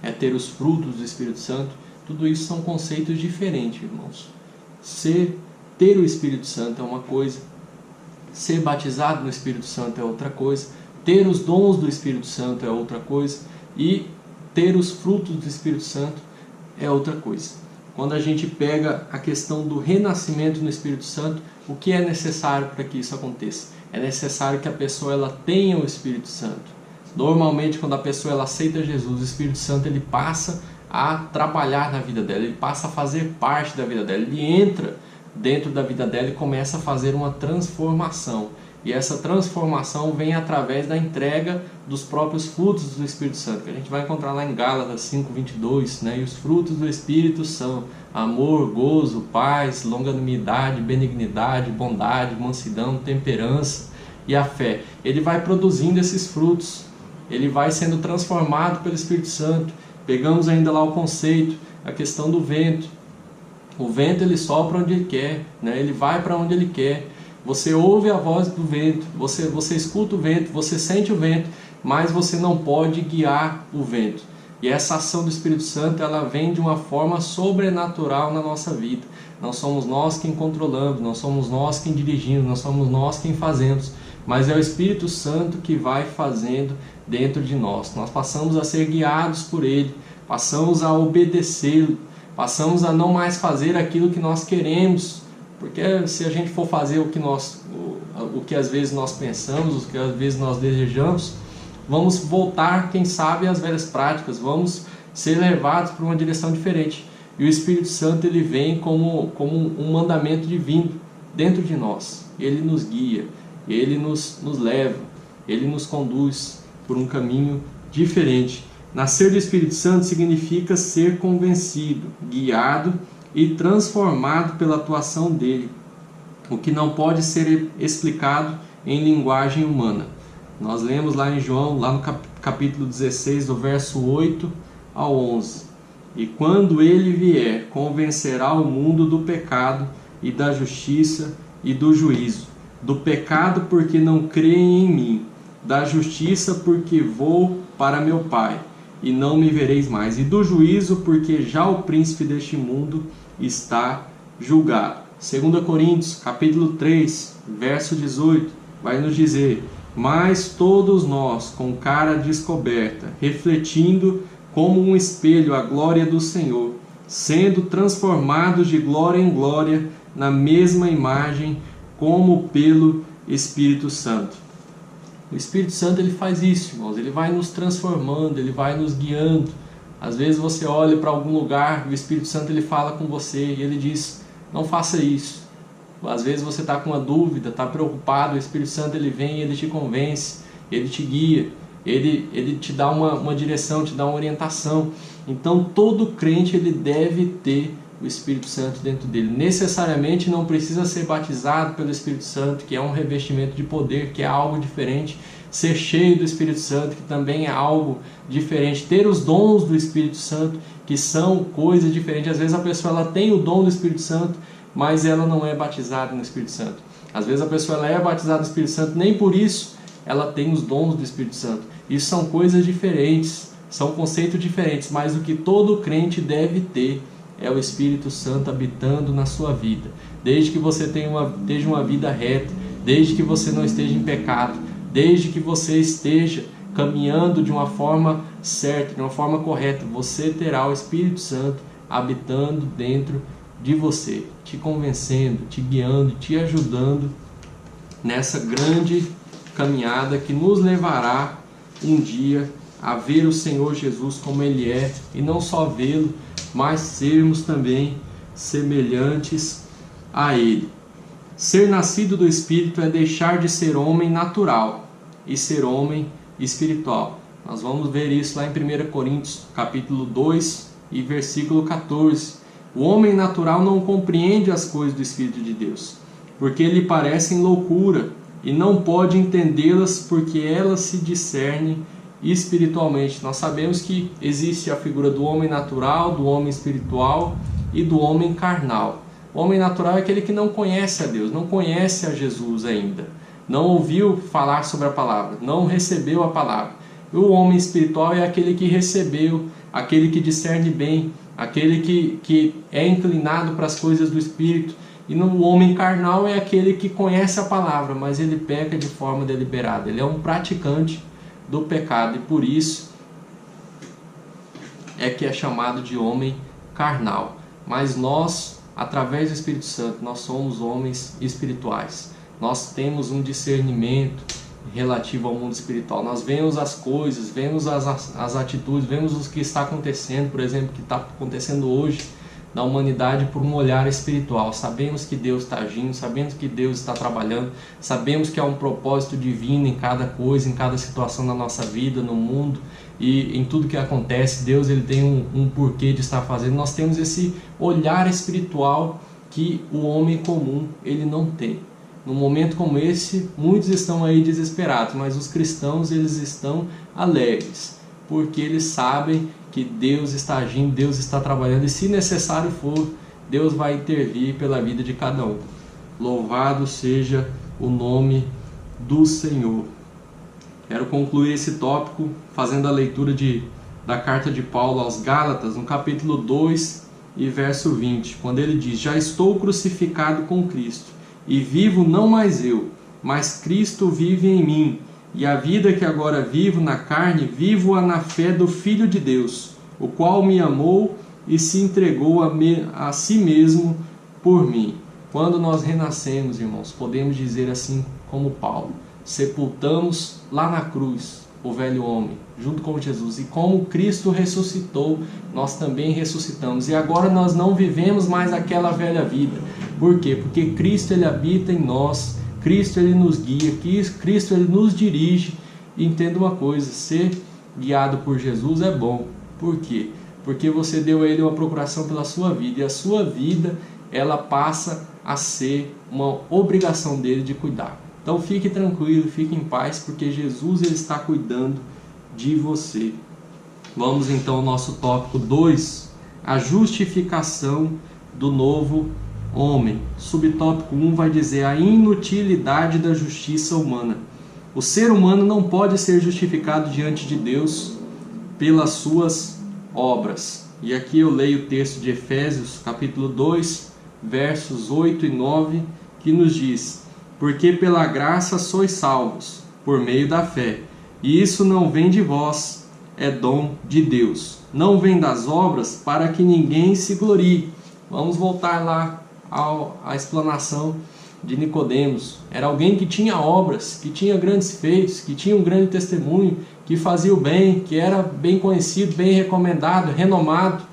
É ter os frutos do Espírito Santo? Tudo isso são conceitos diferentes, irmãos. Ter o Espírito Santo é uma coisa, ser batizado no Espírito Santo é outra coisa, ter os dons do Espírito Santo é outra coisa, e ter os frutos do Espírito Santo é outra coisa. Quando a gente pega a questão do renascimento no Espírito Santo, o que é necessário para que isso aconteça? É necessário que a pessoa ela tenha o Espírito Santo. Normalmente, quando a pessoa ela aceita Jesus, o Espírito Santo ele passa a trabalhar na vida dela, ele passa a fazer parte da vida dela, ele entra dentro da vida dela e começa a fazer uma transformação. E essa transformação vem através da entrega dos próprios frutos do Espírito Santo, que a gente vai encontrar lá em Gálatas 5:22, né? E os frutos do Espírito são amor, gozo, paz, longanimidade, benignidade, bondade, mansidão, temperança e a fé. Ele vai produzindo esses frutos, ele vai sendo transformado pelo Espírito Santo. Pegamos ainda lá o conceito, a questão do vento. O vento ele sopra onde ele quer, né? Ele vai para onde ele quer. Você ouve a voz do vento, você escuta o vento, você sente o vento, mas você não pode guiar o vento. E essa ação do Espírito Santo, ela vem de uma forma sobrenatural na nossa vida. Não somos nós quem controlamos, não somos nós quem dirigimos, não somos nós quem fazemos, mas é o Espírito Santo que vai fazendo dentro de nós. Nós passamos a ser guiados por Ele, passamos a obedecê-lo, passamos a não mais fazer aquilo que nós queremos, porque se a gente for fazer o que às vezes nós pensamos, o que às vezes nós desejamos, vamos voltar, quem sabe, às velhas práticas, vamos ser levados para uma direção diferente. E o Espírito Santo ele vem como um mandamento divino dentro de nós. Ele nos guia, ele nos leva, ele nos conduz por um caminho diferente. Nascer do Espírito Santo significa ser convencido, guiado e transformado pela atuação dele, o que não pode ser explicado em linguagem humana. Nós lemos lá em João, lá no capítulo 16, do verso 8 ao 11. E quando ele vier, convencerá o mundo do pecado e da justiça e do juízo. Do pecado porque não creem em mim, da justiça porque vou para meu Pai e não me vereis mais, e do juízo porque já o príncipe deste mundo está julgado. 2 Coríntios, capítulo 3, verso 18, vai nos dizer: mas todos nós, com cara descoberta, refletindo como um espelho a glória do Senhor, sendo transformados de glória em glória, na mesma imagem, como pelo Espírito Santo. O Espírito Santo ele faz isso, irmãos, ele vai nos transformando, ele vai nos guiando. Às vezes você olha para algum lugar, o Espírito Santo ele fala com você e ele diz: não faça isso. Às vezes você está com uma dúvida, está preocupado, o Espírito Santo ele vem e ele te convence, ele te guia, ele te dá uma direção, te dá uma orientação. Então todo crente ele deve ter o Espírito Santo dentro dele. Necessariamente não precisa ser batizado pelo Espírito Santo, que é um revestimento de poder, que é algo diferente. Ser cheio do Espírito Santo, que também é algo diferente. Ter os dons do Espírito Santo, que são coisas diferentes. Às vezes a pessoa ela tem o dom do Espírito Santo, mas ela não é batizada no Espírito Santo. Às vezes a pessoa ela é batizada no Espírito Santo, nem por isso ela tem os dons do Espírito Santo. Isso são coisas diferentes, são conceitos diferentes, mas o que todo crente deve ter é o Espírito Santo habitando na sua vida. Desde que você tenha uma vida reta, desde que você não esteja em pecado, desde que você esteja caminhando de uma forma certa, de uma forma correta, você terá o Espírito Santo habitando dentro de você, te convencendo, te guiando, te ajudando nessa grande caminhada que nos levará um dia a ver o Senhor Jesus como Ele é, e não só vê-lo, mas sermos também semelhantes a Ele. Ser nascido do Espírito é deixar de ser homem natural e ser homem espiritual. Nós vamos ver isso lá em 1 Coríntios, capítulo 2 e versículo 14. O homem natural não compreende as coisas do Espírito de Deus, porque lhe parecem loucura, e não pode entendê-las porque elas se discernem espiritualmente. Nós sabemos que existe a figura do homem natural, do homem espiritual e do homem carnal. O homem natural é aquele que não conhece a Deus, não conhece a Jesus ainda, não ouviu falar sobre a palavra, não recebeu a palavra. O homem espiritual é aquele que recebeu, aquele que discerne bem, aquele que é inclinado para as coisas do Espírito. E o homem carnal é aquele que conhece a palavra, mas ele peca de forma deliberada. Ele é um praticante do pecado e por isso é que é chamado de homem carnal. Mas nós, através do Espírito Santo, nós somos homens espirituais. Nós temos um discernimento relativo ao mundo espiritual. Nós vemos as coisas, vemos as atitudes, vemos o que está acontecendo, por exemplo, o que está acontecendo hoje na humanidade por um olhar espiritual. Sabemos que Deus está agindo, sabemos que Deus está trabalhando, sabemos que há um propósito divino em cada coisa, em cada situação da nossa vida, no mundo e em tudo que acontece. Deus ele tem um porquê de estar fazendo. Nós temos esse olhar espiritual que o homem comum ele não tem. Num momento como esse, muitos estão aí desesperados, mas os cristãos eles estão alegres, porque eles sabem que Deus está agindo, Deus está trabalhando e se necessário for, Deus vai intervir pela vida de cada um. Louvado seja o nome do Senhor. Quero concluir esse tópico fazendo a leitura da carta de Paulo aos Gálatas, no capítulo 2 e verso 20, quando ele diz: já estou crucificado com Cristo, e vivo não mais eu, mas Cristo vive em mim. E a vida que agora vivo na carne, vivo-a na fé do Filho de Deus, o qual me amou e se entregou a si mesmo por mim. Quando nós renascemos, irmãos, podemos dizer assim como Paulo: sepultamos lá na cruz o velho homem, junto com Jesus. E como Cristo ressuscitou, nós também ressuscitamos. E agora nós não vivemos mais aquela velha vida. Por quê? Porque Cristo ele habita em nós, Cristo ele nos guia, Cristo ele nos dirige. E entenda uma coisa, ser guiado por Jesus é bom. Por quê? Porque você deu a ele uma procuração pela sua vida, e a sua vida ela passa a ser uma obrigação dele de cuidar. Então fique tranquilo, fique em paz, porque Jesus ele está cuidando de você. Vamos então ao nosso tópico 2, a justificação do novo homem. Subtópico 1 vai dizer a inutilidade da justiça humana. O ser humano não pode ser justificado diante de Deus pelas suas obras. E aqui eu leio o texto de Efésios, capítulo 2, versos 8 e 9, que nos diz: porque pela graça sois salvos, por meio da fé. E isso não vem de vós, é dom de Deus. Não vem das obras, para que ninguém se glorie. Vamos voltar lá à explanação de Nicodemos. Era alguém que tinha obras, que tinha grandes feitos, que tinha um grande testemunho, que fazia o bem, que era bem conhecido, bem recomendado, renomado.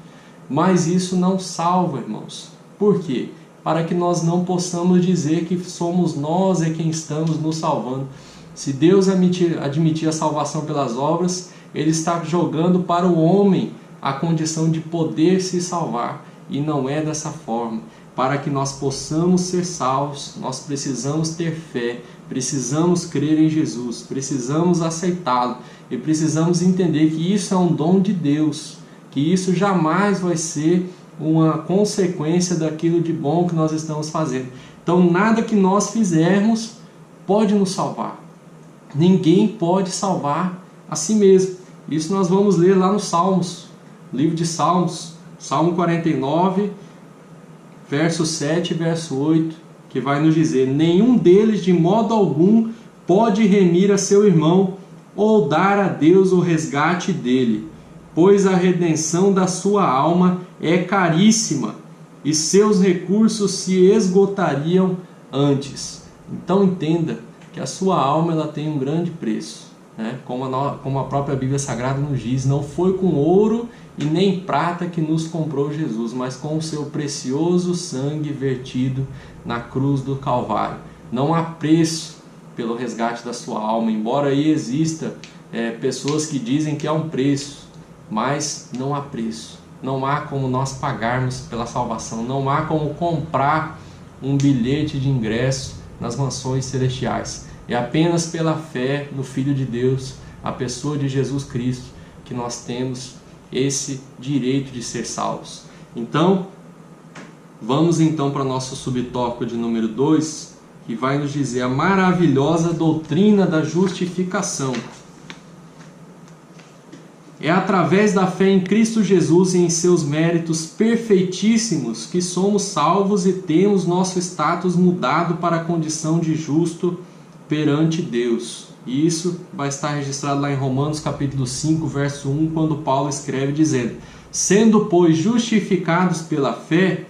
Mas isso não salva, irmãos. Por quê? Para que nós não possamos dizer que somos nós quem estamos nos salvando. Se Deus admitir a salvação pelas obras, Ele está jogando para o homem a condição de poder se salvar. E não é dessa forma. Para que nós possamos ser salvos, nós precisamos ter fé, precisamos crer em Jesus, precisamos aceitá-lo e precisamos entender que isso é um dom de Deus, que isso jamais vai ser uma consequência daquilo de bom que nós estamos fazendo. Então nada que nós fizermos pode nos salvar. Ninguém pode salvar a si mesmo. Isso nós vamos ler lá nos Salmos, livro de Salmos, Salmo 49, verso 7 e verso 8, que vai nos dizer: nenhum deles de modo algum pode remir a seu irmão ou dar a Deus o resgate dele, pois a redenção da sua alma é caríssima e seus recursos se esgotariam antes. Então entenda que a sua alma ela tem um grande preço, né? Como a própria Bíblia Sagrada nos diz: não foi com ouro e nem prata que nos comprou Jesus, mas com o seu precioso sangue vertido na cruz do Calvário. Não há preço pelo resgate da sua alma, embora aí exista pessoas que dizem que há um preço, mas não há preço. Não há como nós pagarmos pela salvação, não há como comprar um bilhete de ingresso nas mansões celestiais. É apenas pela fé no Filho de Deus, a pessoa de Jesus Cristo, que nós temos esse direito de ser salvos. Então, vamos então para o nosso subtópico de número 2, que vai nos dizer a maravilhosa doutrina da justificação. É através da fé em Cristo Jesus e em seus méritos perfeitíssimos que somos salvos e temos nosso status mudado para a condição de justo perante Deus. E isso vai estar registrado lá em Romanos capítulo 5, verso 1, quando Paulo escreve dizendo: sendo, pois, justificados pela fé,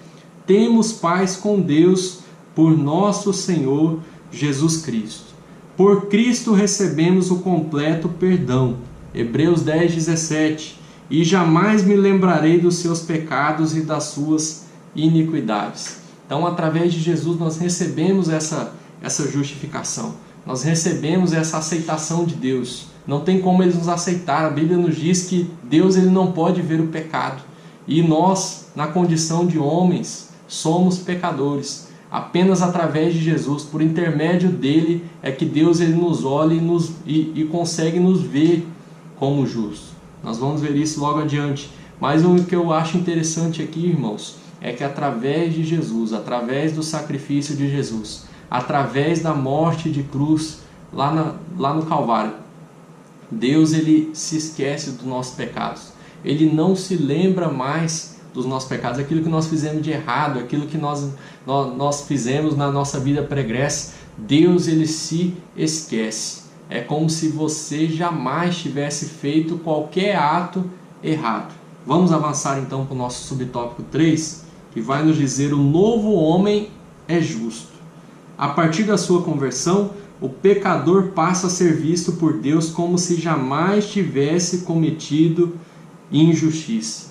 temos paz com Deus por nosso Senhor Jesus Cristo. Por Cristo recebemos o completo perdão. Hebreus 10, 17. E jamais me lembrarei dos seus pecados e das suas iniquidades. Então, através de Jesus, nós recebemos essa justificação. Nós recebemos essa aceitação de Deus. Não tem como Ele nos aceitar. A Bíblia nos diz que Deus ele não pode ver o pecado. E nós, na condição de homens, somos pecadores. Apenas através de Jesus, por intermédio dele, é que Deus ele nos olha e consegue nos ver como justos. Nós vamos ver isso logo adiante. Mas o que eu acho interessante aqui, irmãos, é que através de Jesus, através do sacrifício de Jesus, através da morte de cruz lá no Calvário, Deus ele se esquece dos nossos pecados. Ele não se lembra mais dos nossos pecados, aquilo que nós fizemos de errado, aquilo que nós fizemos na nossa vida pregressa. Deus ele se esquece. É como se você jamais tivesse feito qualquer ato errado. Vamos avançar então para o nosso subtópico 3, que vai nos dizer: o novo homem é justo. A partir da sua conversão, o pecador passa a ser visto por Deus como se jamais tivesse cometido injustiça.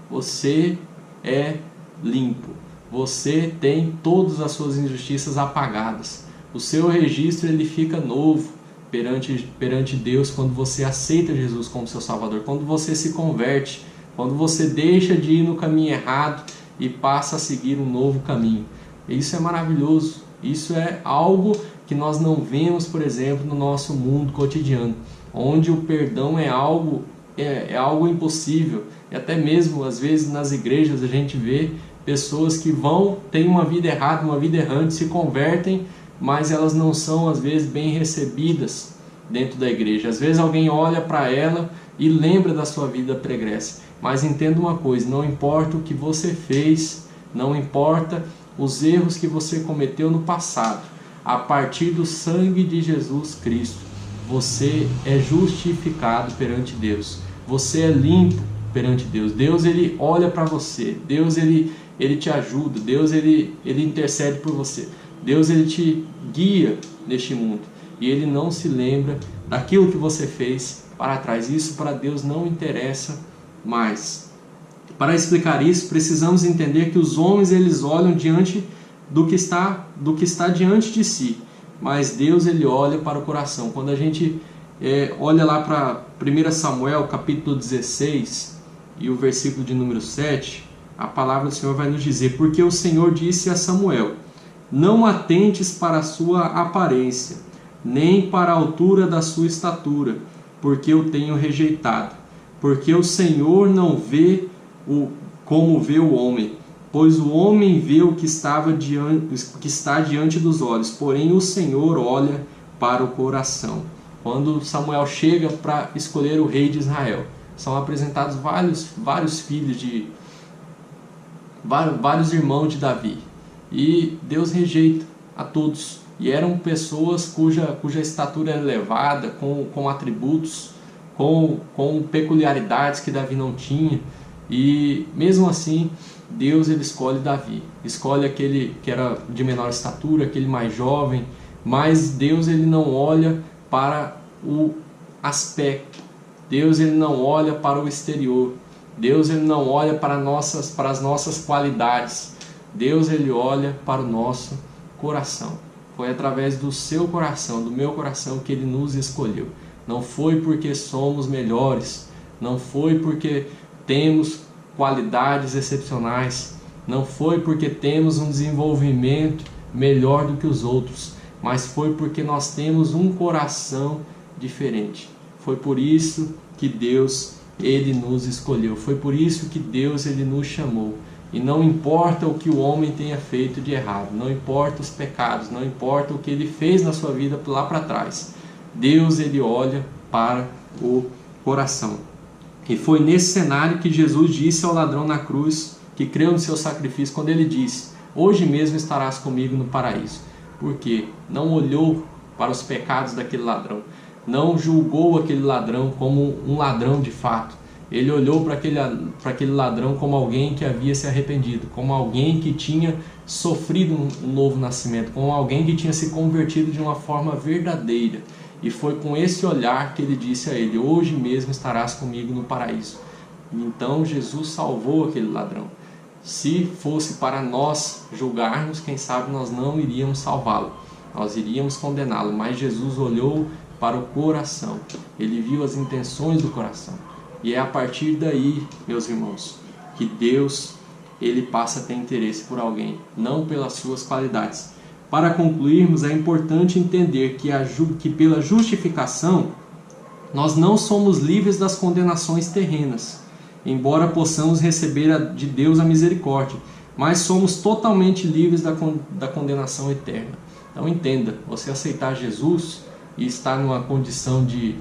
Você é limpo. Você tem todas as suas injustiças apagadas. O seu registro ele fica novo perante Deus quando você aceita Jesus como seu Salvador, quando você se converte, quando você deixa de ir no caminho errado e passa a seguir um novo caminho. Isso é maravilhoso. Isso é algo que nós não vemos, por exemplo, no nosso mundo cotidiano, onde o perdão é algo impossível. E até mesmo, às vezes, nas igrejas a gente vê pessoas que têm uma vida errada, uma vida errante, se convertem, mas elas não são, às vezes, bem recebidas dentro da igreja. Às vezes alguém olha para ela e lembra da sua vida pregressa. Mas entenda uma coisa, não importa o que você fez, não importa os erros que você cometeu no passado, a partir do sangue de Jesus Cristo, você é justificado perante Deus. Você é limpo perante Deus. Deus ele olha para você. Deus ele te ajuda. Deus ele intercede por você. Deus ele te guia neste mundo. E ele não se lembra daquilo que você fez para trás. Isso para Deus não interessa mais. Para explicar isso, precisamos entender que os homens eles olham diante do que está diante de si. Mas Deus ele olha para o coração. Quando a gente olha lá para 1 Samuel capítulo 16 e o versículo de número 7, a palavra do Senhor vai nos dizer: porque o Senhor disse a Samuel: não atentes para a sua aparência, nem para a altura da sua estatura, porque eu tenho rejeitado. Porque o Senhor não vê como vê o homem, pois o homem vê o que está diante dos olhos, porém o Senhor olha para o coração. Quando Samuel chega para escolher o rei de Israel, são apresentados vários filhos vários irmãos de Davi. E Deus rejeita a todos. E eram pessoas cuja estatura era elevada, com atributos, com peculiaridades que Davi não tinha. E mesmo assim, Deus ele escolhe Davi. Escolhe aquele que era de menor estatura, aquele mais jovem. Mas Deus ele não olha para o aspecto. Deus ele não olha para o exterior. Deus ele não olha para as nossas qualidades. Deus ele olha para o nosso coração. Foi através do seu coração, do meu coração, que ele nos escolheu. Não foi porque somos melhores, não foi porque temos qualidades excepcionais, não foi porque temos um desenvolvimento melhor do que os outros, mas foi porque nós temos um coração diferente. Foi por isso que Deus ele nos escolheu, foi por isso que Deus ele nos chamou. E não importa o que o homem tenha feito de errado, não importa os pecados, não importa o que ele fez na sua vida lá para trás, Deus ele olha para o coração. E foi nesse cenário que Jesus disse ao ladrão na cruz, que creu no seu sacrifício, quando ele disse: hoje mesmo estarás comigo no paraíso. Porque não olhou para os pecados daquele ladrão, não julgou aquele ladrão como um ladrão de fato. Ele olhou para aquele ladrão como alguém que havia se arrependido, como alguém que tinha sofrido um novo nascimento, como alguém que tinha se convertido de uma forma verdadeira. E foi com esse olhar que ele disse a ele: hoje mesmo estarás comigo no paraíso. Então Jesus salvou aquele ladrão. Se fosse para nós julgarmos, quem sabe nós não iríamos salvá-lo, nós iríamos condená-lo. Mas Jesus olhou para o coração, ele viu as intenções do coração. E é a partir daí, meus irmãos, que Deus ele passa a ter interesse por alguém, não pelas suas qualidades. Para concluirmos, é importante entender que pela justificação nós não somos livres das condenações terrenas, embora possamos receber de Deus a misericórdia, mas somos totalmente livres da condenação eterna. Então entenda, você aceitar Jesus e estar numa condição de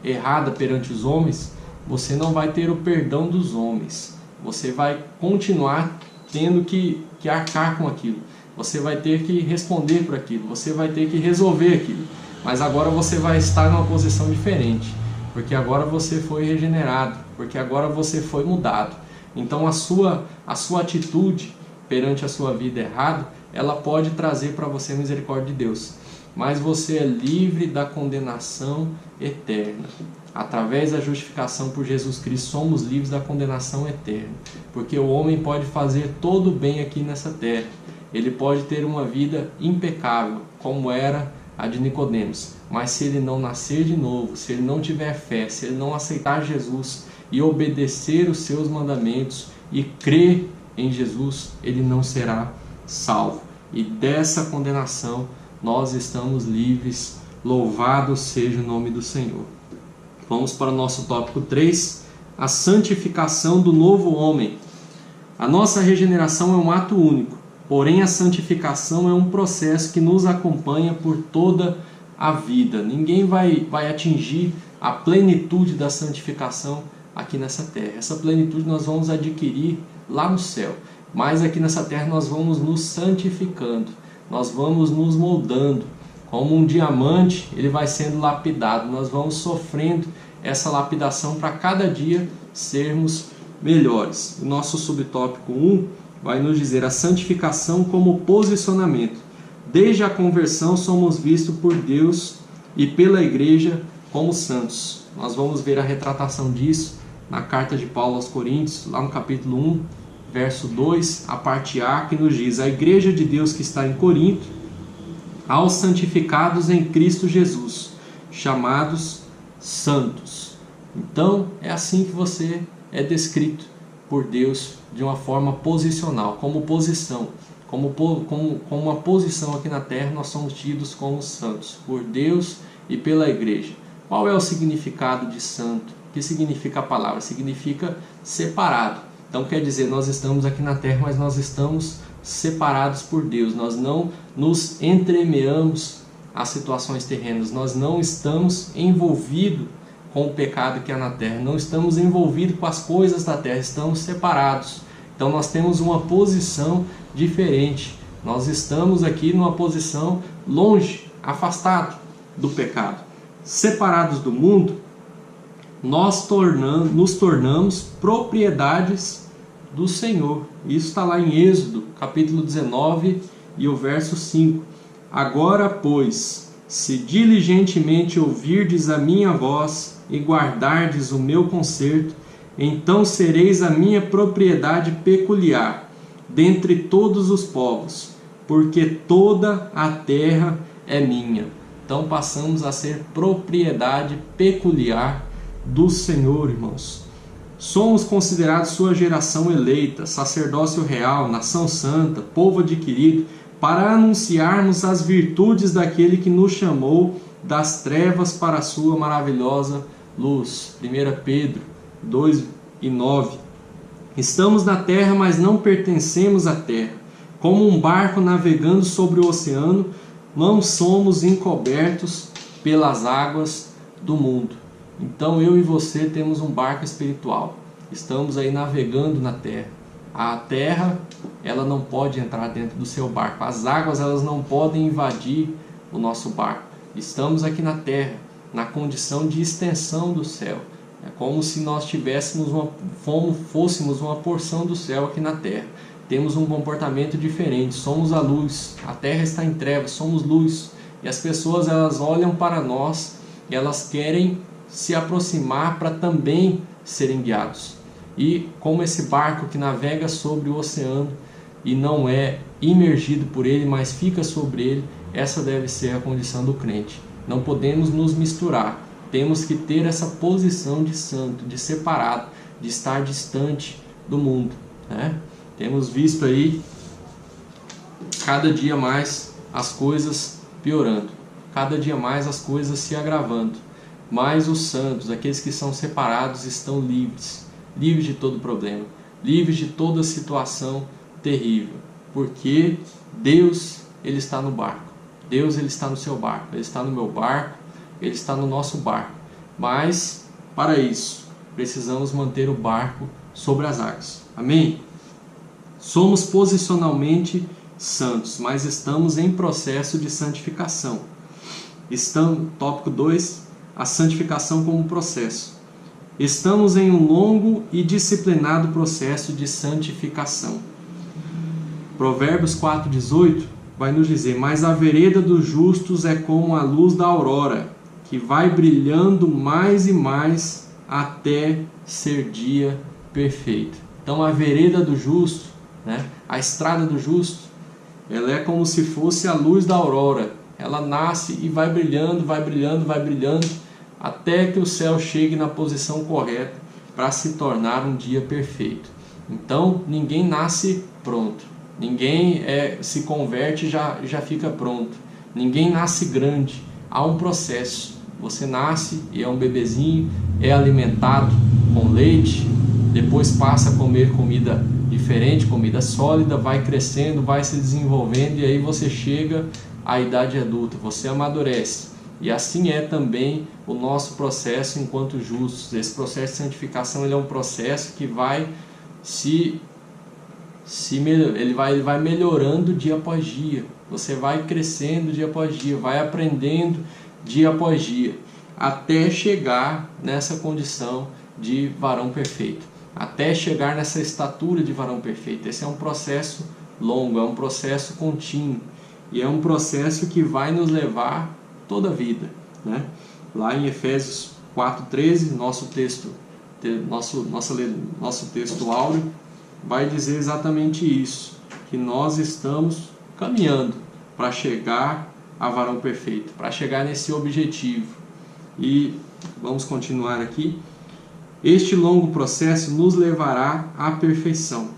errada perante os homens, você não vai ter o perdão dos homens, você vai continuar tendo que arcar com aquilo, você vai ter que responder por aquilo, você vai ter que resolver aquilo, mas agora você vai estar numa posição diferente, porque agora você foi regenerado, porque agora você foi mudado. Então a sua atitude perante a sua vida errada, ela pode trazer para você a misericórdia de Deus, mas você é livre da condenação eterna. Através da justificação por Jesus Cristo, somos livres da condenação eterna, porque o homem pode fazer todo o bem aqui nessa terra, ele pode ter uma vida impecável, como era a de Nicodemos, mas se ele não nascer de novo, se ele não tiver fé, se ele não aceitar Jesus e obedecer os seus mandamentos e crer em Jesus, ele não será salvo. E dessa condenação nós estamos livres. Louvado seja o nome do Senhor. Vamos para o nosso tópico 3, a santificação do novo homem. A nossa regeneração é um ato único, porém a santificação é um processo que nos acompanha por toda a vida. Ninguém vai atingir a plenitude da santificação aqui nessa terra. Essa plenitude nós vamos adquirir lá no céu, mas aqui nessa terra nós vamos nos santificando, nós vamos nos moldando. Como um diamante, ele vai sendo lapidado. Nós vamos sofrendo essa lapidação para cada dia sermos melhores. O nosso subtópico 1 vai nos dizer a santificação como posicionamento. Desde a conversão somos vistos por Deus e pela igreja como santos. Nós vamos ver a retratação disso na carta de Paulo aos Coríntios, lá no capítulo 1, verso 2, a parte A, que nos diz: a igreja de Deus que está em Corinto, aos santificados em Cristo Jesus, chamados santos. Então é assim que você é descrito por Deus de uma forma posicional, como posição, como uma posição aqui na terra. Nós somos tidos como santos por Deus e pela igreja. Qual é o significado de santo? O que significa a palavra? Significa separado. Então quer dizer, nós estamos aqui na terra, mas nós estamos separados por Deus. Nós não nos entremeamos às situações terrenas, nós não estamos envolvidos com o pecado que há na terra, não estamos envolvidos com as coisas da terra, estamos separados. Então nós temos uma posição diferente, nós estamos aqui numa posição longe, afastado do pecado, separados do mundo. Nós nos tornamos propriedades do Senhor. Isso está lá em Êxodo, capítulo 19 e o verso 5. Agora, pois, se diligentemente ouvirdes a minha voz e guardardes o meu concerto, então sereis a minha propriedade peculiar, dentre todos os povos, porque toda a terra é minha. Então passamos a ser propriedade peculiar do Senhor, irmãos. Somos considerados sua geração eleita, sacerdócio real, nação santa, povo adquirido, para anunciarmos as virtudes daquele que nos chamou das trevas para a sua maravilhosa luz. 1 Pedro 2:9. Estamos na terra, mas não pertencemos à terra. Como um barco navegando sobre o oceano, não somos encobertos pelas águas do mundo. Então eu e você temos um barco espiritual. Estamos aí navegando na terra. A terra, ela não pode entrar dentro do seu barco. As águas, elas não podem invadir o nosso barco. Estamos aqui na terra, na condição de extensão do céu. É como se nós fôssemos uma porção do céu aqui na terra. Temos um comportamento diferente, somos a luz. A terra está em trevas, somos luz. E as pessoas, elas olham para nós e elas querem se aproximar para também serem guiados. E como esse barco que navega sobre o oceano e não é imergido por ele, mas fica sobre ele, essa deve ser a condição do crente. Não podemos nos misturar, temos que ter essa posição de santo, de separado, de estar distante do mundo, né? Temos visto aí cada dia mais as coisas piorando, cada dia mais as coisas se agravando. Mas os santos, aqueles que são separados, estão livres, livres de todo problema, livres de toda situação terrível, porque Deus, Ele está no barco. Deus, Ele está no seu barco, Ele está no meu barco, Ele está no nosso barco. Mas, para isso, precisamos manter o barco sobre as águas. Amém? Somos posicionalmente santos, mas estamos em processo de santificação. Tópico 2, a santificação como processo. Estamos em um longo e disciplinado processo de santificação. Provérbios 4:18 vai nos dizer: mas a vereda dos justos é como a luz da aurora, que vai brilhando mais e mais até ser dia perfeito. Então a vereda do justo, né, a estrada do justo, ela é como se fosse a luz da aurora. Ela nasce e vai brilhando, vai brilhando, vai brilhando, até que o céu chegue na posição correta para se tornar um dia perfeito. Então ninguém nasce pronto, ninguém se converte e já fica pronto, ninguém nasce grande, há um processo. Você nasce e é um bebezinho, é alimentado com leite, depois passa a comer comida diferente, comida sólida, vai crescendo, vai se desenvolvendo e aí você chega à idade adulta, você amadurece. E assim é também o nosso processo enquanto justos. Esse processo de santificação, ele é um processo que vai ele vai melhorando dia após dia. Você vai crescendo dia após dia, vai aprendendo dia após dia, até chegar nessa condição de varão perfeito, até chegar nessa estatura de varão perfeito. Esse é um processo longo, é um processo contínuo, e é um processo que vai nos levar toda a vida, né? Lá em Efésios 4:13, nosso texto áureo, vai dizer exatamente isso, que nós estamos caminhando para chegar a varão perfeito, para chegar nesse objetivo. E vamos continuar aqui. Este longo processo nos levará à perfeição.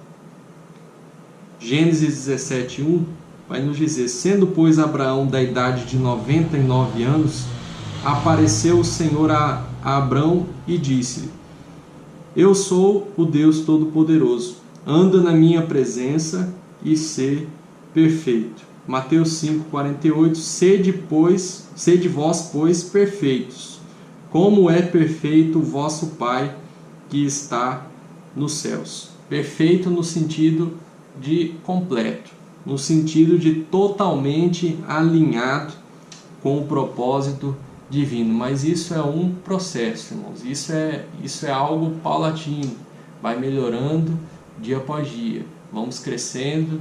Gênesis 17:1 vai nos dizer: sendo, pois, Abraão da idade de 99 anos, apareceu o Senhor a Abrão e disse-lhe: eu sou o Deus Todo-Poderoso, anda na minha presença e sê perfeito. Mateus 5:48, sede vós, pois, perfeitos, como é perfeito o vosso Pai que está nos céus. Perfeito no sentido de completo, no sentido de totalmente alinhado com o propósito divino. Mas isso é um processo, irmãos. Isso é algo paulatino. Vai melhorando dia após dia. Vamos crescendo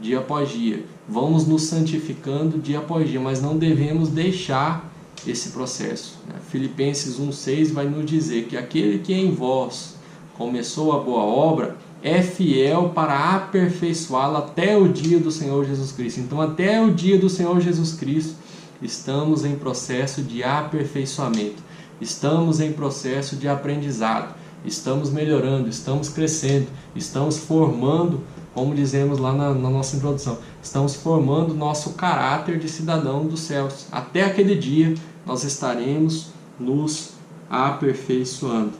dia após dia. Vamos nos santificando dia após dia. Mas não devemos deixar esse processo. Filipenses 1:6 vai nos dizer que aquele que é em vós começou a boa obra, é fiel para aperfeiçoá-la até o dia do Senhor Jesus Cristo. Então, até o dia do Senhor Jesus Cristo, estamos em processo de aperfeiçoamento, estamos em processo de aprendizado, estamos melhorando, estamos crescendo, estamos formando, como dizemos lá na nossa introdução, estamos formando nosso caráter de cidadão dos céus. Até aquele dia, nós estaremos nos aperfeiçoando.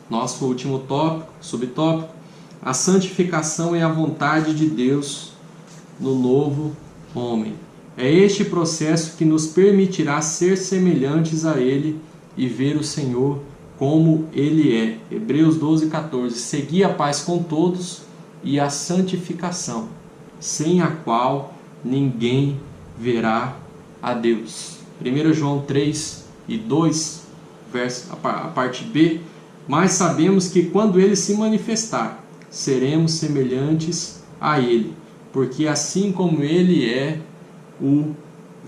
Nosso último tópico, subtópico, a santificação é a vontade de Deus no novo homem. É este processo que nos permitirá ser semelhantes a Ele e ver o Senhor como Ele é. Hebreus 12:14. Segui a paz com todos e a santificação, sem a qual ninguém verá a Deus. 1 João 3:2, a parte B. Mas sabemos que quando Ele se manifestar, seremos semelhantes a Ele, porque assim como Ele é, o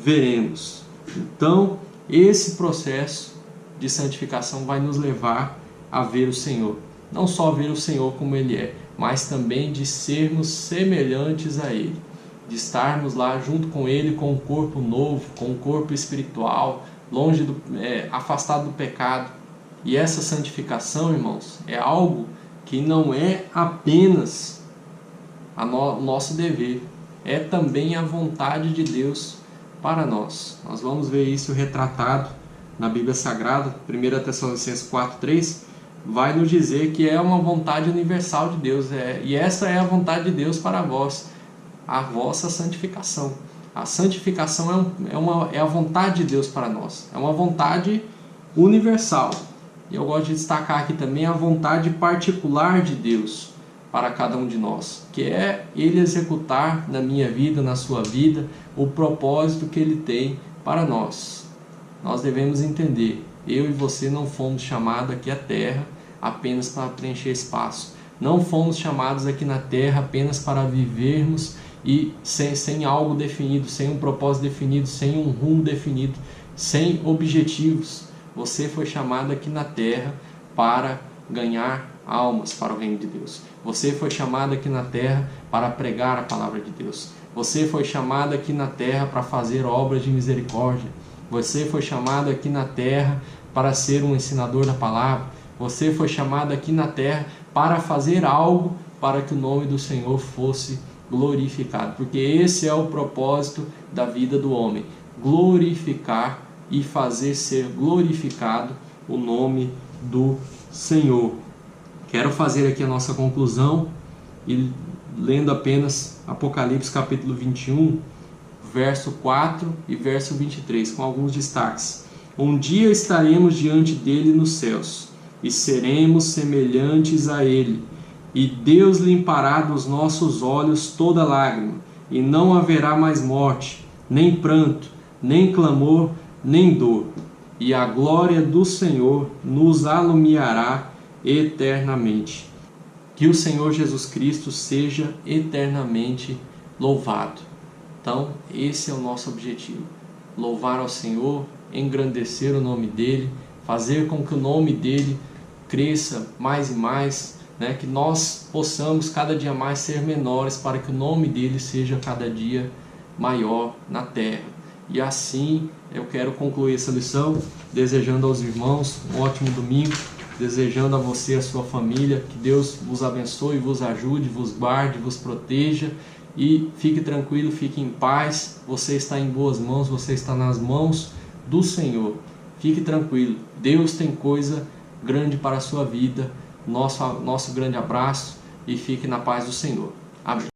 veremos. Então, esse processo de santificação vai nos levar a ver o Senhor. Não só ver o Senhor como Ele é, mas também de sermos semelhantes a Ele. De estarmos lá junto com Ele, com um corpo novo, com um corpo espiritual, longe afastado do pecado. E essa santificação, irmãos, é algo que não é apenas o nosso dever, é também a vontade de Deus para nós. Nós vamos ver isso retratado na Bíblia Sagrada. 1 Tessalonicenses 4:3 vai nos dizer que é uma vontade universal de Deus, e essa é a vontade de Deus para vós, a vossa santificação. A santificação é a vontade de Deus para nós, é uma vontade universal. E eu gosto de destacar aqui também a vontade particular de Deus para cada um de nós, que é Ele executar na minha vida, na sua vida, o propósito que Ele tem para nós. Nós devemos entender, eu e você não fomos chamados aqui à Terra apenas para preencher espaço. Não fomos chamados aqui na Terra apenas para vivermos e sem algo definido, sem um propósito definido, sem um rumo definido, sem objetivos. Você foi chamado aqui na Terra para ganhar almas para o reino de Deus. Você foi chamado aqui na Terra para pregar a palavra de Deus. Você foi chamado aqui na Terra para fazer obras de misericórdia. Você foi chamado aqui na Terra para ser um ensinador da palavra. Você foi chamado aqui na Terra para fazer algo para que o nome do Senhor fosse glorificado. Porque esse é o propósito da vida do homem. Glorificar e fazer ser glorificado o nome do Senhor. Quero fazer aqui a nossa conclusão e lendo apenas Apocalipse capítulo 21, verso 4 e verso 23, com alguns destaques. Um dia estaremos diante dele nos céus e seremos semelhantes a ele, e Deus limpará dos nossos olhos toda lágrima, e não haverá mais morte, nem pranto, nem clamor, nem dor, e a glória do Senhor nos alumiará eternamente. Que o Senhor Jesus Cristo seja eternamente louvado. Então, esse é o nosso objetivo. Louvar ao Senhor, engrandecer o nome dEle, fazer com que o nome dEle cresça mais e mais, que nós possamos cada dia mais ser menores para que o nome dEle seja cada dia maior na terra. E assim eu quero concluir essa lição, desejando aos irmãos um ótimo domingo, desejando a você e a sua família, que Deus vos abençoe, vos ajude, vos guarde, vos proteja, e fique tranquilo, fique em paz. Você está em boas mãos, você está nas mãos do Senhor. Fique tranquilo, Deus tem coisa grande para a sua vida. Nosso grande abraço e fique na paz do Senhor. Amém.